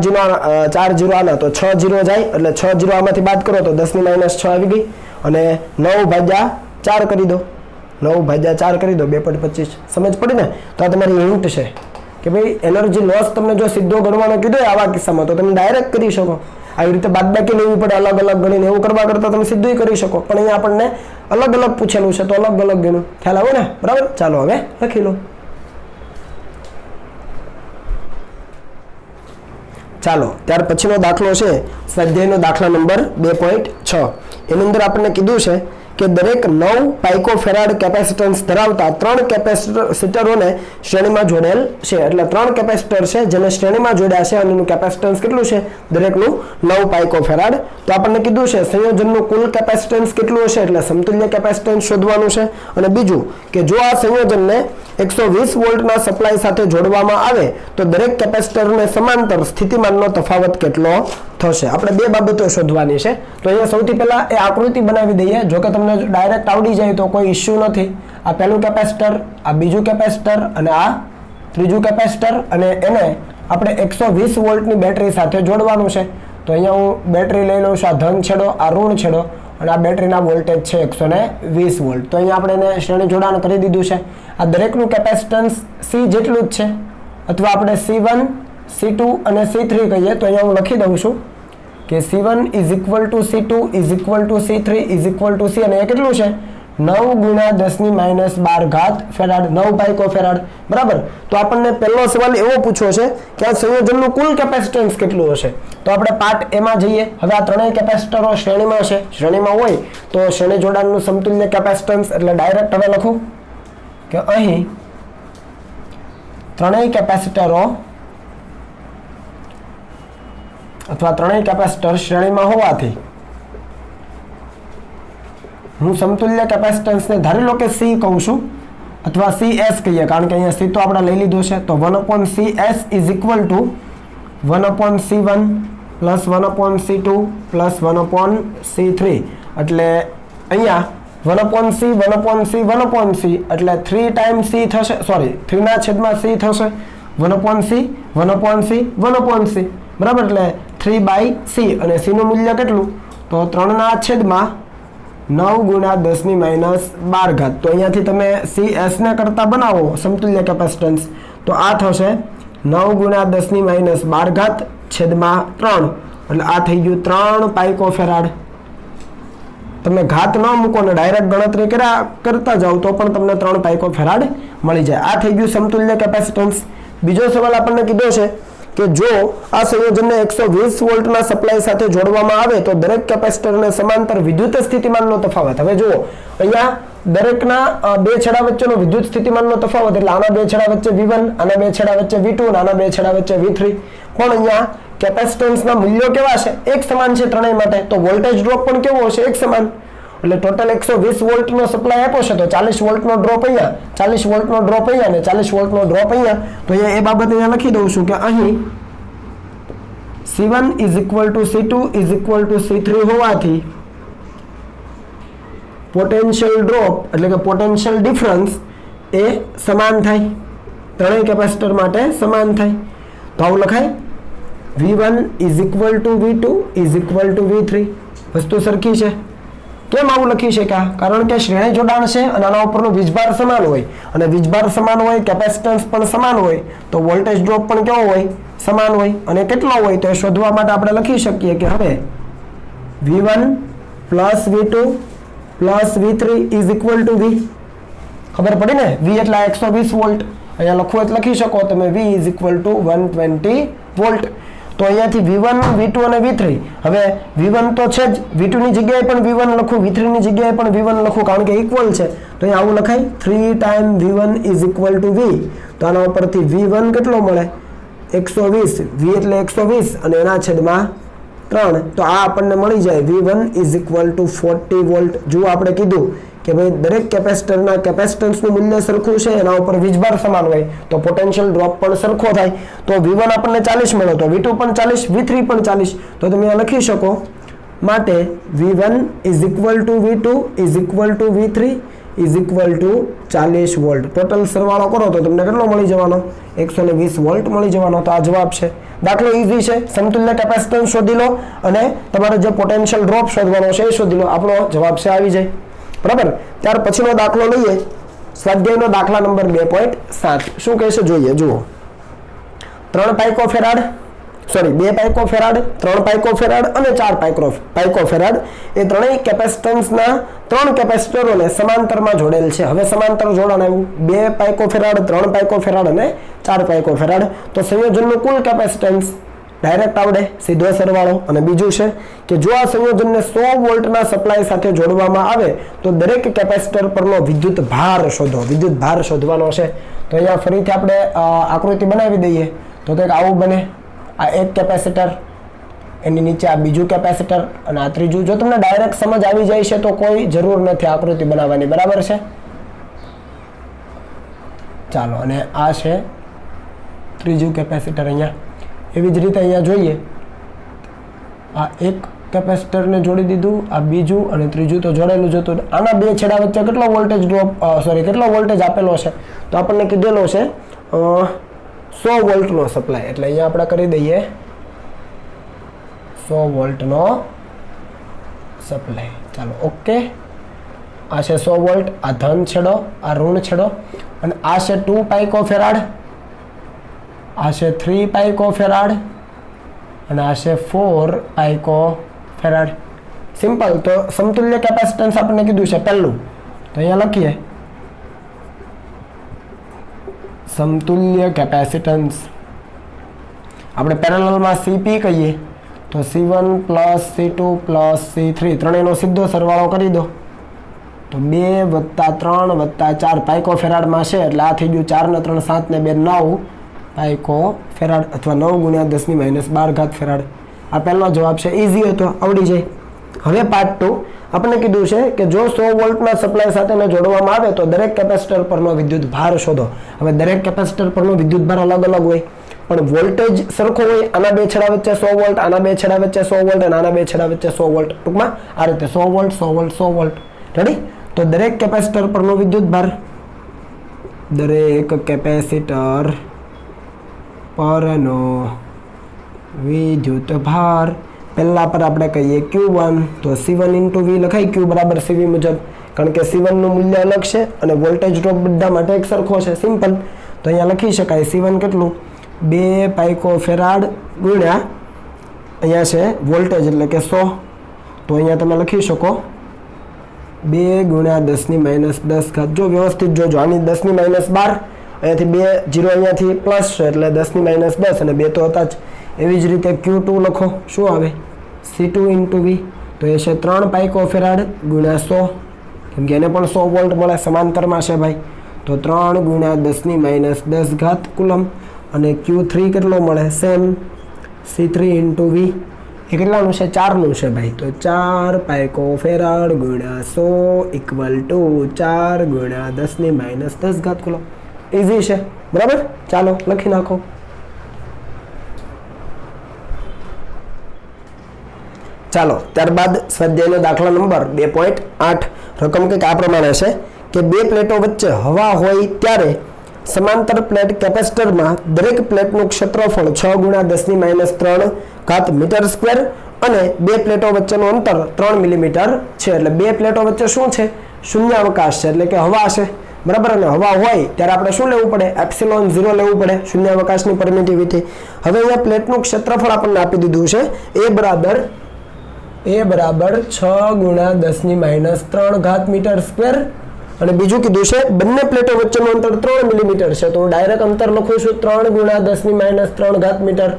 0 આના તો 6 0 જાય એટલે 6 0 આમાંથી બાદ કરો તો 10 - 6 આવી ગઈ અને 9/4 કરી દો. 9/4 કરી દો 2.25. સમજ પડી ને. તો આ તમારી હિન્ટ છે કે ભાઈ એનર્જી લોસ તમને જો સીધો ગણવાનો કીધો આવા કિસ્સામાં તો તમે ડાયરેક્ટ કરી શકો. આવી રીતે બાદબાકી લેવી પડે અલગ અલગ ગણીને, એવું કરવા કરતાં તમે સીધું કરી શકો, પણ અહીંયા આપણને અલગ અલગ પૂછેલું છે તો અલગ અલગ ગણું. ખ્યાલ આવે ને? બરાબર. ચાલો હવે લખી લો. ચાલો ત્યાર પછીનો દાખલો છે સ્વાધ્યાયનો દાખલા નંબર 2.6. એની અંદર આપણને કીધું છે કે દરેક 9 પાઇકોફેરાડ કેપેસિટન્સ ધરાવતા 3 કેપેસિટરોને શ્રેણીમાં જોડેલ છે. એટલે 3 કેપેસિટર છે જેને શ્રેણીમાં જોડ્યા છે અને એનું કેપેસિટન્સ કેટલું છે? દરેકનું 9 પાઇકોફેરાડ. તો આપણને કીધું છે સંયોજનનું કુલ કેપેસિટન્સ કેટલું હશે, એટલે સમતુલ્ય કેપેસિટન્સ શોધવાનું છે. અને બીજું કે જો આ સંયોજનને 120 વોલ્ટના સપ્લાય સાથે જોડવામાં આવે તો દરેક કેપેસિટરને સમાંતર સ્થિતિમાનનો તફાવત કેટલો થશે. આપણે બે બાબતો શોધવાની છે. તો અહીંયા સૌથી પહેલા એ આકૃતિ બનાવી દઈએ. જો કે તમને ડાયરેક્ટ આવડી જાય તો કોઈ ઇશ્યુ નથી. આ પહેલું કેપેસિટર, આ બીજું કેપેસિટર અને આ ત્રીજું કેપેસિટર, અને એને આપણે 120 વોલ્ટની બેટરી સાથે જોડવાનું છે. તો અહીંયા હું બેટરી લઈ લઉં છું, આ ધન છેડો, આ ઋણ છેડો, અને આ બેટરીના વોલ્ટેજ છે 120 વોલ્ટ. તો અહીંયા આપણે એને શ્રેણી જોડાણ કરી દીધું છે. આ દરેકનું કેપેસિટન્સ C જેટલું જ છે, અથવા આપણે C1 C2 અને C3 કહીએ. તો અહીંયા હું લખી દઉં છું કે C1 is equal two C2 is equal two C3 is equal two C, અને એ કેટલું છે 9 ગુણ્યા 10⁻12 ઘાત ફેરાડ, 9 પાઇકોફેરાડ. બરાબર. તો આપણને પહેલો સવાલ એવો પૂછ્યો છે કે આ સંયોજનનું કુલ કેપેસિટન્સ કેટલું હશે. તો આપણે પાર્ટ એમાં જઈએ. હવે આ ત્રણેય કેપેસિટરો શ્રેણીમાં છે. શ્રેણીમાં હોય તો શ્રેણી જોડાણનું સમતુલ્ય કેપેસિટન્સ, એટલે ડાયરેક્ટ હવે લખું કે અહીં ત્રણેય કેપેસિટરો અથવા ત્રણેય કેપેસિટર શ્રેણીમાં હોવાથી હું સમતુલ્ય કેપેસિટન્સને ધારી લો કે C કહું છું અથવા CS કહીએ, કારણ કે અહીંયા C તો આપણે લઈ લીધો છે. તો 1/CS is equal two 1/C1 plus 1/C2 plus 1/C3. એટલે અહીંયા 1/C 1/C 1/C એટલે 3 ટાઈમ્સ C થશે, સોરી 3/C થશે, 1/C 1/C 1/C. બરાબર. એટલે 3/C, અને C નું મૂલ્ય કેટલું? તો 3/9 ગુણ્યા 10⁻12 ઘાત. તો અહીંયાથી તમે CS ને કરતા બનાવો સમતુલ્ય કેપેસિટન્સ, તો આ થશે 9 ગુણ્યા 10⁻12 ઘાત છેદમાં 3, એટલે આ થઈ ગયું 3 પાઇકોફેરાડ. તમે ઘાત ન મૂકો ને ડાયરેક્ટ ગણતરી કરતા જાઓ તો પણ તમને 3 પાઇકોફેરાડ મળી જાય. આ થઈ ગયું સમતુલ્ય કેપેસિટન્સ. બીજો સવાલ આપણને કીધો છે કે જો આ સંયોજનને 120 વોલ્ટના સપ્લાય સાથે જોડવામાં આવે તો દરેક કેપેસિટરને સમાંતર વિદ્યુત સ્થિતિમાનનો તફાવત. હવે જુઓ અહીંયા દરેકના બે છેડા વચ્ચેનો વિદ્યુત સ્થિતિમાનનો તફાવત, એટલે આના બે છેડા વચ્ચે V1, આના બે છેડા વચ્ચે V2 અને આના બે છેડા વચ્ચે V3. પણ અહીંયા કેપેસિટન્સના મૂલ્યો કેવા છે? એક સમાન છે ત્રણેય માટે. તો વોલ્ટેજ ડ્રોપ પણ કેવો હશે? એક સમાન. એટલે ટોટલ 120 વોલ્ટનો સપ્લાય આપ્યો છે તો 40 વોલ્ટનો ડ્રોપ અહીંયા, 40 વોલ્ટનો ડ્રોપ અહીંયા અને 40 વોલ્ટનો ડ્રોપ અહીંયા. તો અહીંયા એ બાબત અહીંયા લખી દઉં છું કે અહીં C1 is equal two C2 is equal two C3 હોવાથી પોટેન્શિયલ ડ્રોપ એટલે કે પોટેન્શિયલ ડિફરન્સ એ સમાન થાય, ત્રણેય કેપેસિટર માટે સમાન થાય. તો આવું લખાય V1 is equal two V2 is equal two V3. વસ્તુ સરખી છે. કેમ આવું લખી શક્યા? કારણ કે શ્રેણી જોડાણ છે અને આના ઉપરનો વીજભાર સમાન હોય, અને વીજભાર સમાન હોય, કેપેસિટન્સ પણ સમાન હોય, તો વોલ્ટેજ ડ્રોપ પણ કેવો હોય? સમાન હોય. અને કેટલો હોય તો એ શોધવા માટે આપણે લખી શકીએ કે હવે V1 plus V2 plus V3 is equal two V. ખબર પડી ને? V એટલે 120 વોલ્ટ. અહીંયા લખવું એટલે લખી શકો તમે V is equal two 120 volt. તો અહીંયાથી V1 V2 અને V3, હવે V1 તો છે જ, V2 ની જગ્યાએ પણ V1 લખું, V3 ની જગ્યાએ પણ V1 લખું, કારણ કે ઇક્વલ છે. તો અહીંયા આવું લખાય 3 time V1 is equal two V. તો આના ઉપરથી V1 કેટલો મળે? 120. V એટલે 120 અને એના છેદમાં 3. તો આ આપણને મળી જાય V1 is equal two 40 volt. જુઓ આપણે કીધું કે ભાઈ દરેક કેપેસિટરના કેપેસિટન્સનું મૂલ્ય સરખું છે, એના ઉપર વીજભાર સમાન હોય તો પોટેન્શિયલ ડ્રોપ પણ સરખો થાય. તો V1 આપણને 40 મળ્યો, તો V2 પણ 40, V3 પણ 40. તો તમે આ લખી શકો. માટે V1 is equal two V2 is equal two V3 is equal two 40 volt. Total સરવાળો કરો તો તમને કેટલો મળી જવાનો? 120 વોલ્ટ મળી જવાનો. તો આ જવાબ છે. દાખલો ઈઝી છે. સમતુલ્ય કેપેસિટન્સ શોધી લો અને તમારે જે પોટેન્શિયલ ડ્રોપ શોધવાનો છે એ શોધી લો. આપણો જવાબ છે આવી જાય. બરાબર. ત્યાર પછીનો દાખલો લઈએ, સ્વાધ્યાયનો દાખલા નંબર 2.7. શું કહે છે જોઈએ. જુઓ, 3 પાઇકોફેરાડ સોરી 2 પાઇકોફેરાડ, 3 પાઇકોફેરાડ અને 4 પાઇકોફેરાડ એ ત્રણેય કેપેસિટન્સના 3 કેપેસિટરોને સમાંતરમાં જોડેલ છે. હવે સમાંતર જોડાણ આવ્યું 2 પાઇકોફેરાડ, 3 પાઇકોફેરાડ અને 4 પાઇકોફેરાડ. તો સંયોજનનું કુલ કેપેસિટન્સ ડાયરેક્ટ આવડે, સીધો સરવાળો. અને બીજું છે કે જો આ સંયોજનને 100 વોલ્ટના સપ્લાય સાથે જોડવામાં આવે તો દરેક કેપેસિટર પરનો વિદ્યુત ભાર શોધો. વિદ્યુત ભાર શોધવાનો છે. તો અહીંયા ફરીથી આપણે આકૃતિ બનાવી દઈએ તો કંઈક આવું બને. આ એક કેપેસિટર, એની નીચે આ બીજું કેપેસિટર અને આ ત્રીજું. જો તમને ડાયરેક્ટ સમજ આવી જાય છે તો કોઈ જરૂર નથી આકૃતિ બનાવવાની, બરાબર છે? ચાલો, અને આ છે ત્રીજું કેપેસિટર અહીંયા. એવી જ રીતે અહીંયા જોઈએ, આ એક કેપેસિટરને જોડી દીધું, આ બીજું અને ત્રીજું તો જોડેલું જ હતું. આના બે છેડા વચ્ચે કેટલો વોલ્ટેજ ડ્રોપ કેટલો વોલ્ટેજ આપેલો છે? તો આપણને કીધેલો છે 100 વોલ્ટનો સપ્લાય. એટલે અહીંયા આપણે કરી દઈએ 100 વોલ્ટનો સપ્લાય. ચાલો, ઓકે. આ છે 100 વોલ્ટ, આ ધન છેડો, આ ઋણ છેડો. અને આ છે 2 પાઇકોફેરાડ, આ છે 3 પાઇકોફેરાડ અને આ છે 4 પાઇકોફેરાડ. સિમ્પલ. તો સમતુલ્ય કેપેસિટન્સ આપણને કીધું છે પહેલું, તો અહીંયા લખીએ સમતુલ્ય કેપેસિટન્સ. આપણે પેરેલલમાં CP કહીએ તો C1 plus C2 plus C3 ત્રણેયનો સીધો સરવાળો કરી દો તો 2 વત્તા 3 વત્તા 4 પાઇકોફેરાડમાં છે. એટલે આ થઈ ગયું 4 ને 3 7 ને 2 9 પાઇકોફેરાડ અથવા 9 ગુણ્યા 10 - 12 ફેરાડ. આ પહેલો જવાબ છે. ઇઝી હતો, આવડી જાય. હવે પાર્ટ 2 આપણને કીધું છે કે જો 100 વોલ્ટના સપ્લાય સાથે જોડવામાં આવે તો દરેક કેપેસિટર પરનો વિદ્યુત ભાર શોધો. હવે દરેક કેપેસિટર પરનો વિદ્યુત ભાર અલગ અલગ હોય પણ વોલ્ટેજ સરખો હોય. આના બે છેડા વચ્ચે 100 વોલ્ટ, આના બે છેડા વચ્ચે 100 વોલ્ટ અને આના બે છેડા વચ્ચે 100 વોલ્ટ. ટૂંકમાં આ રીતે 100 વોલ્ટ 100 વોલ્ટ 100 વોલ્ટ. રેડી? તો દરેક કેપેસિટર પરનો વિદ્યુત ભાર, દરેક કેપેસિટર પરનો વિદ્યુત ભાર પહેલા પર આપણે કહીએ Q1 તો C1 * V લખાય. Q બરાબર CV મુજબ, કારણ કે C1 નું મૂલ્ય અલગ છે અને વોલ્ટેજ ડ્રોપ બધા માટે એક સરખો છે. સિમ્પલ. તો અહીંયા લખી શકાય C1 કેટલું 2 પાઇકોફેરાડ ગુણ્યા અહીંયા છે વોલ્ટેજ એટલે કે 100. તો અહીંયા તમે લખી શકો 2 ગુણ્યા 10 - 10. જો વ્યવસ્થિત જોજો, આની 10 - 12, અહીંયાથી 2 0 અહીંયાથી પ્લસ છે એટલે 10 - 10 અને 2 તો હતા જ. એવી જ રીતે Q2 લખો, શું આવે C2 * V. તો એ છે 3 પાઇકોફેરાડ ગુણ્યા 100, કેમ કે એને પણ 100 વોલ્ટ મળે, સમાંતરમાં છે ભાઈ. તો 3 ગુણ્યા 10 - 10 કુલમ. અને Q3 કેટલો મળે? Same C3 * V. એ કેટલાનું છે? 4નું છે ભાઈ. તો 4 પાઇકોફેરાડ ગુણ્યા 100 = 4 ગુણ્યા 10 - 10 કુલમ. ઇઝી છે, બરાબર? ચાલો લખી નાખો. ચાલો ત્યારબાદ સ્વાધ્યાયનો દાખલા નંબર 2.8. રકમ કંઈક આ પ્રમાણે છે કે બે પ્લેટો વચ્ચે હવા હોય ત્યારે સમાંતર પ્લેટ કેપેસિટરમાં દરેક પ્લેટનું ક્ષેત્રફળ 6 ગુણ્યા 10 - 3 મીટર સ્ક્વેર અને બે પ્લેટો વચ્ચેનું અંતર 3 મિલીમીટર છે. એટલે બે પ્લેટો વચ્ચે શું છે? શૂન્યાવકાશ છે, એટલે કે હવા છે, બરાબર? અને હવા હોય ત્યારે આપણે શું લેવું પડે? ε0 લેવું પડે, શૂન્યાવકાશની પરમિટિવિટી. હવે અહીંયા પ્લેટનું ક્ષેત્રફળ આપણને આપી દીધું છે એ બરાબર 6 ગુણ્યા 10 - 3 મીટર સ્ક્વેર. અને બીજું કીધું છે બંને પ્લેટો વચ્ચેનું અંતર 3 મિલીમીટર છે. તો હું ડાયરેક્ટ અંતર લખું છું 3 ગુણ્યા 10 - 3 મીટર,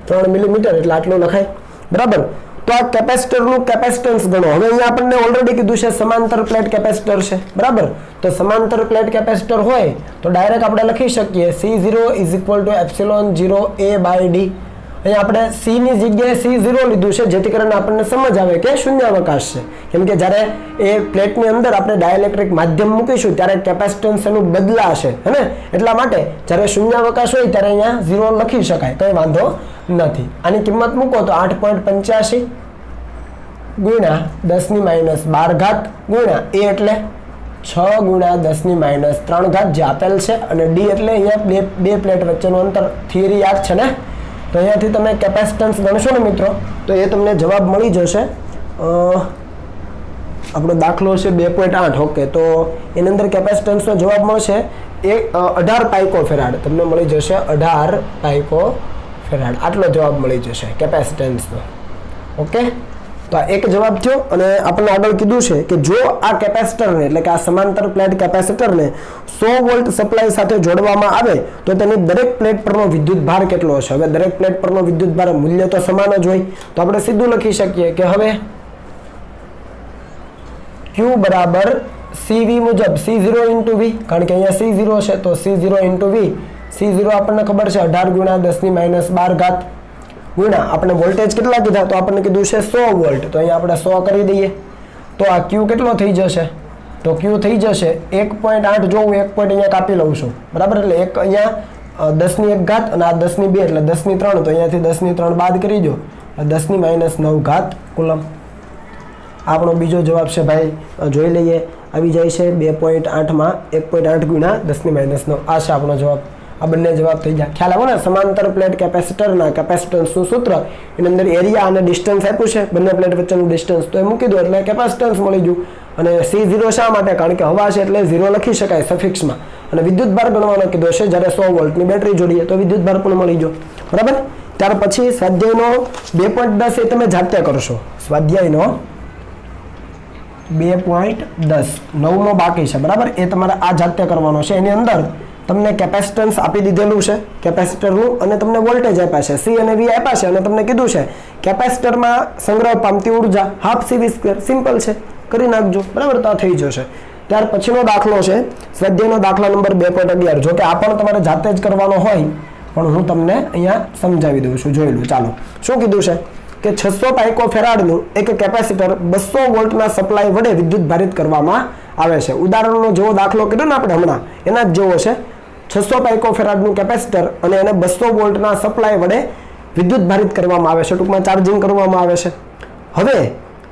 3 મિલીમીટર એટલે આટલું લખાય, બરાબર? તો આ કેપેસિટરનું કેપેસિટન્સ ગણો. હવે અહીંયા આપણને ઓલરેડી કીધું છે સમાંતર પ્લેટ કેપેસિટર છે, બરાબર? તો સમાંતર પ્લેટ કેપેસિટર હોય તો ડાયરેક્ટ આપણે લખી શકીએ C0 = ε0A/d. અહીંયા આપણે C ની જગ્યાએ C0 લીધું છે જેથી કરીને આપણને સમજ આવે કે શૂન્યાવકાશ છે. કેમ કે જ્યારે એ પ્લેટની અંદર આપણે ડાયલેક્ટ્રિક માધ્યમ મૂકીશું ત્યારે કેપેસિટન્સ એનું બદલાશે, હે ને? એટલા માટે જ્યારે શૂન્યાવકાશ હોય ત્યારે અહીંયા 0 લખી શકાય, કંઈ વાંધો નથી. આની કિંમત મૂકો તો 8.85 ગુણ્યા 10 - 12 ગુણ્યા A એટલે 6 ગુણ્યા 10 - 3 જે આપેલ છે. અને D એટલે અહીંયા બે પ્લેટ વચ્ચેનું અંતર. થિયરી યાદ છે ને? તો અહીંયાથી તમે કેપેસિટન્સ ગણશો ને મિત્રો તો એ તમને જવાબ મળી જશે. આપણો દાખલો છે 2.8. ઓકે, તો એની અંદર કેપેસિટન્સનો જવાબ મળશે 18 પાઇકોફેરાડ. તમને મળી જશે 18 ફેરાડ. આટલો જવાબ મળી જશે કેપેસિટન્સનો. ઓકે, તો આ એક જવાબ થયો. અને આપણને આગળ કીધું છે કે જો આ કેપેસિટરને એટલે કે આ સમાંતર પ્લેટ કેપેસિટરને 100 વોલ્ટ સપ્લાય સાથે જોડવામાં આવે તો તેની દરેક પ્લેટ પરનો વિદ્યુત ભાર કેટલો હશે? હવે દરેક પ્લેટ પરનો વિદ્યુત ભાર મૂલ્ય તો સમાન જ હોય, તો આપણે સીધું લખી શકીએ કે હવે Q બરાબર CV મુજબ C0 ઇન્ટુ V, કારણ કે અહીંયા C0 છે તો C0 ઇન્ટુ V. C0 આપણને ખબર છે 18 ગુણ્યા 10⁻12 ઘાત ગુણ્યા આપણે વોલ્ટેજ કેટલા કીધા? તો આપણને કીધું છે 100 વોલ્ટ, તો અહીંયા આપણે 100 કરી દઈએ. તો આ Q કેટલો થઈ જશે? તો Q થઈ જશે 1.8. જો હું 1 પોઈન્ટ અહીંયા કાપી લઉં છું, બરાબર, એટલે એક અહીંયા 10⁻1 ઘાત અને આ 10⁻2 એટલે 10⁻3, તો અહીંયાથી 10⁻3 બાદ કરી દો, 10⁻9 ઘાત કુલમ. આપણો બીજો જવાબ છે ભાઈ, જોઈ લઈએ, આવી જાય છે 2.8 1.8 ગુણ્યા 10⁻9. આ છે આપણો જવાબ. આ બંને જવાબ થઈ જાય. ખ્યાલ આવો ને? સમાંતર પ્લેટ કેપેસિટરના કેપેસિટન્સનું સૂત્ર, એની અંદર એરિયા અને ડિસ્ટન્સ આપ્યું છે, બંને પ્લેટ વચ્ચેનું ડિસ્ટન્સ, તો એ મૂકી દો એટલે કેપેસિટન્સ મળી ગયું. અને C0 શા માટે? કારણ કે હવા છે એટલે 0 લખી શકાય સફિક્સમાં. અને વિદ્યુત ભાર ગણવાનો કીધો છે, જ્યારે 100 વોલ્ટની બેટરી જોડીએ તો વિદ્યુત ભાર પણ મળી ગયો, બરાબર. ત્યાર પછી સ્વાધ્યાયનો 2.10 એ તમે જાતે કરશો. સ્વાધ્યાયનો 2.10 9મો બાકી છે, બરાબર, એ તમારે આ જાતે કરવાનો છે. એની અંદર તમને કેપેસિટન્સ આપી દીધેલું છે કેપેસિટરનું, અને તમને વોલ્ટેજ આપ્યા છે C અને V આપ્યા છે, અને તમને કીધું છે કેપેસિટરમાં સંગ્રહ પામતી ઉર્જા ½CV². સિમ્પલ છે, કરી નાખજો, બરાબર. તો આ થઈ જશે. ત્યાર પછીનો દાખલો છે સ્વાધ્યાયનો દાખલા નંબર 2.11. જો કે આ પણ તમારે જાતે જ કરવાનો હોય, પણ હું તમને અહીંયા સમજાવી દઉં છું. જોઈ લો. ચાલો, શું કીધું છે કે 600 પાઇકોફેરાડનું એક કેપેસિટર 200 વોલ્ટના સપ્લાય વડે વિદ્યુત ભારિત કરવામાં આવે છે. ઉદાહરણનો જેવો દાખલો કીધો ને આપણે હમણાં, એના જ જેવો છે. 600 પાઇકોફેરાડનું કેપેસિટર અને એને 200 વોલ્ટના સપ્લાય વડે વિદ્યુત ભારિત કરવામાં આવે છે, ટૂંકમાં ચાર્જિંગ કરવામાં આવે છે. હવે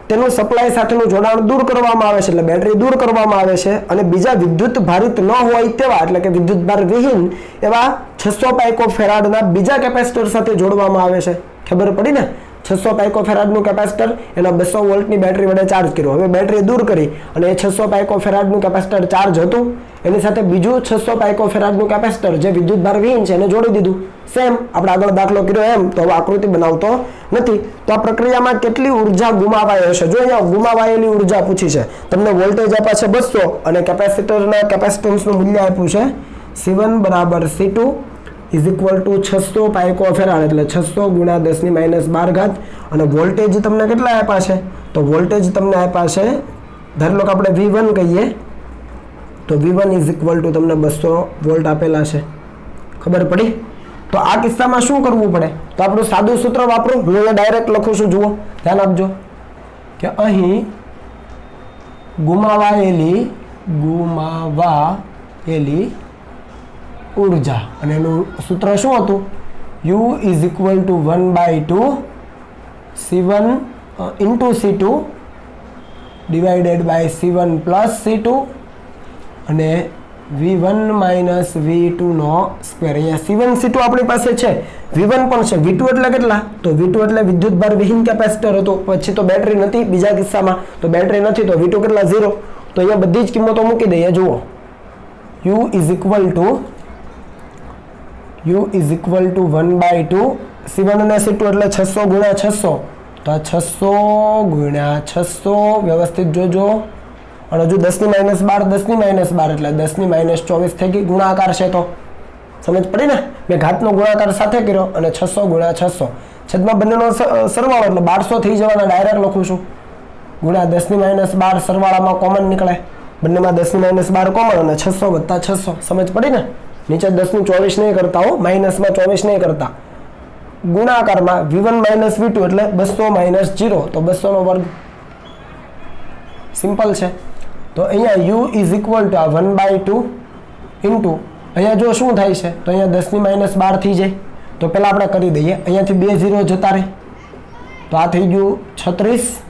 તેનું સપ્લાય સાથેનું જોડાણ દૂર કરવામાં આવે છે, એટલે બેટરી દૂર કરવામાં આવે છે, અને બીજા વિદ્યુત ભારિત ન હોય તેવા, એટલે કે વિદ્યુત ભાર વિહીન એવા 600 પાઇકોફેરાડના બીજા કેપેસિટર સાથે જોડવામાં આવે છે. ખબર પડી ને? 600 પાઇકોફેરાડનું કેપેસિટર એના 200 વોલ્ટની બેટરી વડે ચાર્જ કર્યો. હવે બેટરી દૂર કરી અને એ 600 પાઇકોફેરાડનું કેપેસિટર ચાર્જ હતું, એની સાથે બીજું 600 પાઇકોફેરાડનું કેપેસિટર જે વિદ્યુત ભાર વિહીન છે એને જોડી દીધું. સેમ આપણે આગળ દાખલો કર્યો એમ. તો હવે આકૃતિ બનાવતો નથી. તો આ પ્રક્રિયામાં કેટલી ઉર્જા ગુમાવાઈ હશે? જો અહીંયા ગુમાવાયેલી ઉર્જા પૂછી છે. તમને વોલ્ટેજ આપ્યા છે 200 અને કેપેસિટરના કેપેસિટન્સનું મૂલ્ય આપ્યું છે C1 બરાબર C2 ઇઝ ઇક્વલ ટુ 600 પાઇકોફેરાડ, એટલે 600 ગુણ્યા 10⁻12 ઘાત. અને વોલ્ટેજ તમને કેટલા આપ્યા છે? તો વોલ્ટેજ તમને આપ્યા છે, ધારો કે આપણે V1 કહીએ, તો V1 ઇઝ ઇક્વલ ટુ તમને 200 વોલ્ટ આપેલા છે. ખબર પડી? તો આ કિસ્સામાં શું કરવું પડે? તો આપણું સાદું સૂત્ર વાપરું. હું અહીંયા ડાયરેક્ટ લખું છું, જુઓ, ધ્યાન આપજો કે અહીં ગુમાવાયેલી ઉર્જા, અને એનું સૂત્ર શું હતું? U is equal to 1/2 C1 into C2 divided by C1 plus C2 અને V1 માઇનસ V2 નો સ્ક્વેર. અહીંયા C1 C2 આપણી પાસે છે, V1 પણ છે, V2 એટલે કેટલા? તો V2 એટલે વિદ્યુત ભાર વિહીન કેપેસિટર હતું. પછી તો બેટરી નથી બીજા કિસ્સામાં, તો બેટરી નથી તો V2 કેટલા? 0. તો અહીંયા બધી જ કિંમતો મૂકી દઈએ. જુઓ, U is equal to 1/2 C1 અને C2 એટલે 600 ગુણ્યા 600, તો આ 600 ગુણ્યા 600 વ્યવસ્થિત જોજો. અને હજુ 10⁻12 10⁻12 એટલે 10⁻24 થઈ ગઈ. ગુણાકાર છે તો સમજ પડી ને? મેં ઘાતનો ગુણાકાર સાથે કર્યો અને 600 ગુણ્યા 600 છેદમાં બંનેનો સરવાળો એટલે 1200 થઈ જવાના. ડાયરેક્ટ લખું છું ગુણ્યા 10⁻12 સરવાળામાં કોમન નીકળે, બંનેમાં 10⁻12 કોમન અને 600 વત્તા 600. સમજ પડી ને? નીચે 10⁻24 નહીં કરતા હો, માઇનસમાં 24 નહીં કરતા. ગુણાકારમાં V1 માઇનસ V2 એટલે 200 માઇનસ 0, તો 200 નો વર્ગ. સિમ્પલ છે. તો અહીંયા U ઇઝ ઇક્વલ ટુ આ 1/2 ઇન્ટુ અહીંયા જો શું થાય છે? તો અહીંયા 10⁻12 થઈ જાય. તો પહેલાં આપણે કરી દઈએ, અહીંયાથી 2 0 જતા રહે, તો આ થઈ ગયું 36,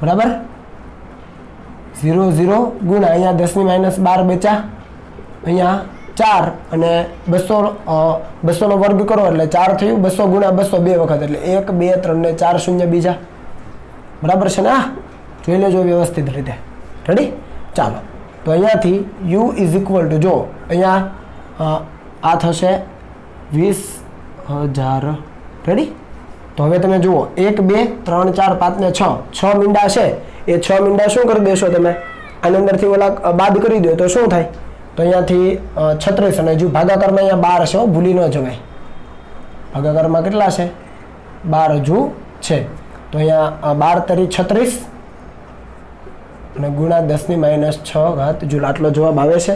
બરાબર. 0 0 ગુણ્યા અહીંયા 10⁻12 બચા, અહીંયા 4 અને 200 નો વર્ગ કરો એટલે 4 થયું. 200 ગુણ્યા 200 બે વખત એટલે 1 2 3 ને 4 શૂન્ય બીજા, બરાબર છે ને? જોઈ લેજો વ્યવસ્થિત રીતે. રેડી? ચાલો, તો અહીંયાથી U ઇઝ ઇક્વલ ટુ, જો અહીંયા આ થશે 20,000 રેડી। તો હવે તમે જુઓ 1 2 3 4 5 ને 6 મીંડા છે, એ 6 મીંડા શું કરી દેશો તમે આની અંદરથી ઓલા બાદ કરી દો તો શું થાય, તો અહીંયાથી 36 અને હજુ ભાગાકારમાં અહીંયા 12 છે, ભૂલી ન જવાય, ભાગાકારમાં કેટલા છે 12 હજુ છે, તો અહીંયા 12 તરી 36 અને ગુણ્યા 10 - 6 ઘાત જૂલ, આટલો જવાબ આવે છે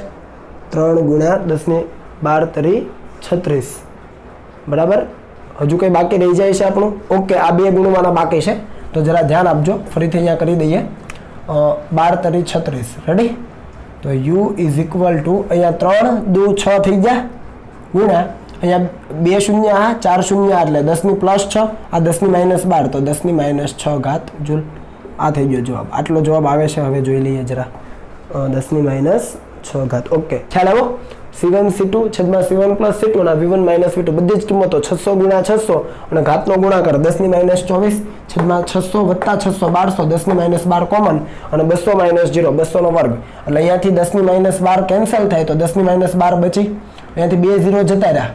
3 ગુણ્યા 10 12 તરી 36 બરાબર। હજુ કંઈ બાકી રહી જાય છે આપણું? ઓકે, આ બે ગુણવાના બાકી છે, તો જરા ધ્યાન આપજો, ફરીથી અહીંયા કરી દઈએ 12 તરી 36 રેડી। તો u ઇઝ ઇક્વલ ટુ અહીંયા 3 2 6 થઈ ગયા ગુણ્યા અહીંયા 2 શૂન્ય આ 4 શૂન્ય એટલે 10 + 6 આ 10 - 12 તો 10 - 6 ઘાત જૂલ, આ થઈ ગયો જવાબ, આટલો જવાબ આવે છે। હવે જોઈ લઈએ જરા 10 - 6 ઘાત। ઓકે, ખ્યાલ આવ્યો? C1 C2 છેદમાં C1 + C2 ના V1 - V2 બધી જ કિંમતો 600 × 600 અને ઘાતનો ગુણાકાર 10 - 24 છેદમાં 600 + 600 1200 10 - 12 કોમન અને 200 - 0 200 નો વર્ગ, એટલે અહીંયાથી 10 - 12 કેન્સલ થાય તો 10 - 12 બચી, અહીંયાથી 2 0 જતા રહ્યા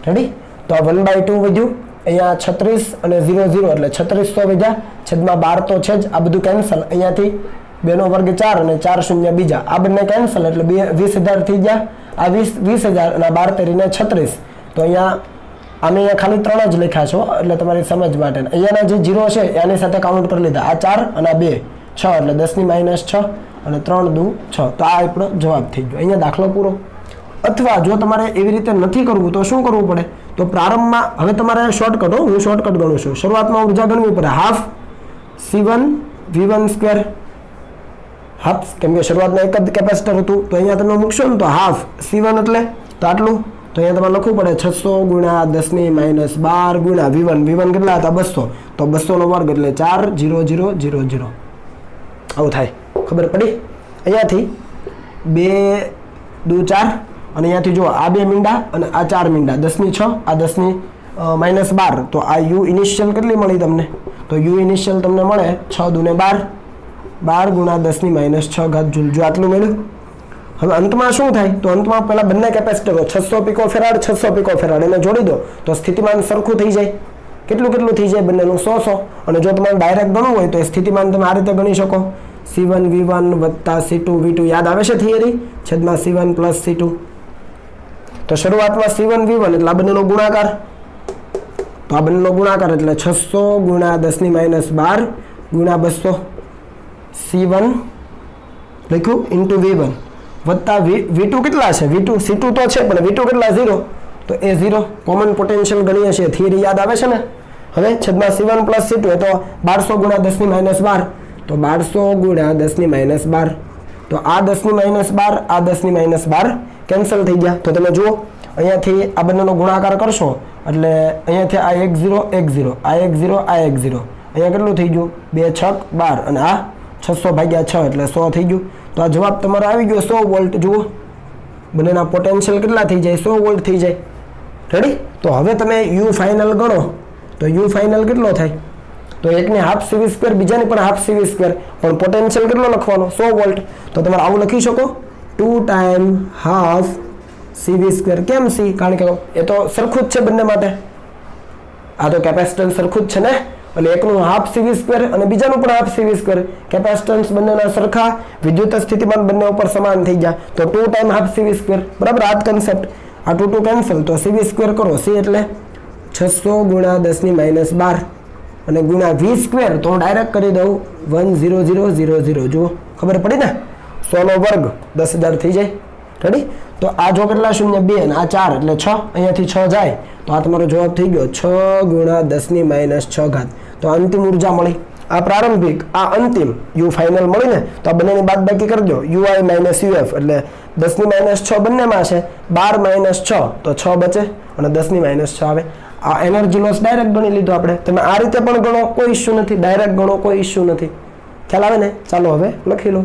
રેડી। તો આ 1/2 વધ્યું, અહીંયા 36 અને 0 0 એટલે 3600 વધ્યા છેદમાં 12 તો છે જ, આ બધું કેન્સલ, અહીંયાથી 2 નો વર્ગ 4 અને 4 શૂન્ય બીજા, આ બંને કેન્સલ એટલે 20,000 થઈ ગયા, આ 20,000 અને 12 તરીને 36, તો અહીંયા અમે અહીંયા ખાલી 3 જ લખ્યા છો એટલે તમારી સમજ માટે, અહીંયાના જે 0 છે એની સાથે કાઉન્ટ કરી લીધા, આ 4 અને આ 2 6 એટલે 10 - 6 અને 3 2 6, તો આ આપણો જવાબ થઈ ગયો, અહીંયા દાખલો પૂરો। અથવા જો તમારે એવી રીતે નથી કરવું તો શું કરવું પડે, તો પ્રારંભમાં હવે તમારે શોર્ટકટ, હું શોર્ટકટ ગણું છું, શરૂઆતમાં ઉર્જા ગણવી પડે હાફ C1 V1² હાફ, કેમ કે શરૂઆતમાં એક જ કેપેસિટર હતું, તો અહીંયા તમે મૂકશો ને તો હાફ C1 એટલે તો આટલું, તો અહીંયા તમારે લખવું પડે 600 ગુણ્યા 10 - 12 ગુણ્યા V1 કેટલા હતા 200, તો 200 નો વર્ગ એટલે 4 0 0 0 0 આવું થાય, ખબર પડી? અહીંયાથી 2 2 4 અને અહીંયાથી જો આ 2 મીંડા અને આ 4 મીંડા 10 - 6 આ 10 - 12, તો આ u ઇનિશિયલ કેટલી મળી તમને, તો u ઇનિશિયલ તમને મળે 6 × 2 = 12 ગુણ્યા 10 - 6 ઘાત જૂલ, જો આટલું મળ્યું। હવે અંતમાં શું થાય, તો અંતમાં પેલા બંને કેપેસિટરો 600 પીકોફેરાડ 600 પીકોફેરાડ એને જોડી દો તો સ્થિતિમાન સરખું થઈ જાય, કેટલું થઈ જાય બંનેનું 100 અને જો તમારે ડાયરેક્ટ ગણવું હોય તો એ સ્થિતિમાન તમે આ રીતે ગણી શકો, C1 V1 + C2 V2 યાદ આવે છે થિયરી, છેદમાં C1 + C2, તો શરૂઆતમાં C1 V1 એટલે આ બંનેનો ગુણાકાર, તો આ બંનેનો ગુણાકાર એટલે 600 ગુણ્યા 10 - 12 ગુણ્યા 200 C1 લખ્યું ઇન્ટુ V1 વત્તા V2 કેટલા છે, V2 C2 તો છે પણ V2 કેટલા 0, તો એ 0 કોમન પોટેન્શિયલ ગણીએ છીએ, થિયરી યાદ આવે છે ને। હવે છેદમાં C1 + C2 એ તો 1200 ગુણ્યા 10 - 12, તો 1200 ગુણ્યા 10 - 12, તો આ 10 - 12 આ 10 - 12 કેન્સલ થઈ ગયા, તો તમે જુઓ અહીંયાથી આ બંનેનો ગુણાકાર કરશો એટલે અહીંયાથી આ 1 0 1 0 આ 1 0 આ 1 0, અહીંયા કેટલું થઈ ગયું 2 6 12 અને આ 600/6 એટલે 100 થઈ ગયું, તો આ જવાબ તમારો આવી ગયો 100 વોલ્ટ। જુઓ બંનેના પોટેન્શિયલ કેટલા થઈ જાય 100 વોલ્ટ થઈ જાય રેડી। તો હવે તમે u ફાઇનલ ગણો તો u ફાઇનલ કેટલો થાય, તો એકને હાફ CV², બીજાને પણ હાફ CV², પણ પોટેન્શિયલ કેટલો લખવાનો 100 વોલ્ટ, તો તમારે આવું લખી શકો 2 ટાઈમ હાફ CV², કેમ C, કારણ કે એ તો સરખું જ છે બંને માટે, આ તો કેપેસિટન્સ સરખું જ છે ને, એટલે એકનું હાફ CV² અને બીજાનું પણ હાફ CV², કેપેસિટન્સ બંનેના સરખા, વિદ્યુત સ્થિતિમાન બંને ઉપર સમાન થઈ ગયા, તો 2 ટાઈમ હાફ CV², બરાબર, આ જ કન્સેપ્ટ, આ 2 2 કેન્સલ, તો CV² કરો, C એટલે 600 ગુણ્યા 10 - 12 અને ગુણ્યા V², તો હું ડાયરેક્ટ કરી દઉં 10000, જુઓ ખબર પડી ને, 100 નો વર્ગ 10,000 થઈ જાય રેડી। તો આ જો કેટલા શૂન્ય 2 અને આ 4 એટલે 6, અહીંયાથી 6 જાય તો આ તમારો જવાબ થઈ ગયો 6 ગુણ્યા 10 - 6 ઘાત, તો અંતિમ ઉર્જા મળી, આ પ્રારંભિક આ અંતિમ u ફાઇનલ મળી ને, તો આ બંનેની બાદબાકી કરી દો, ui - uf એટલે 10 - 6 બંનેમાં છે, 12 - 6 તો 6 બચે અને 10 - 6 આવે, આ એનર્જી લોસ ડાયરેક્ટ ગણી લીધો આપણે, તમે આ રીતે પણ ગણો કોઈ ઇશ્યુ નથી, ડાયરેક્ટ ગણો કોઈ ઇશ્યુ નથી, ખ્યાલ આવે ને। ચાલો હવે લખી લો।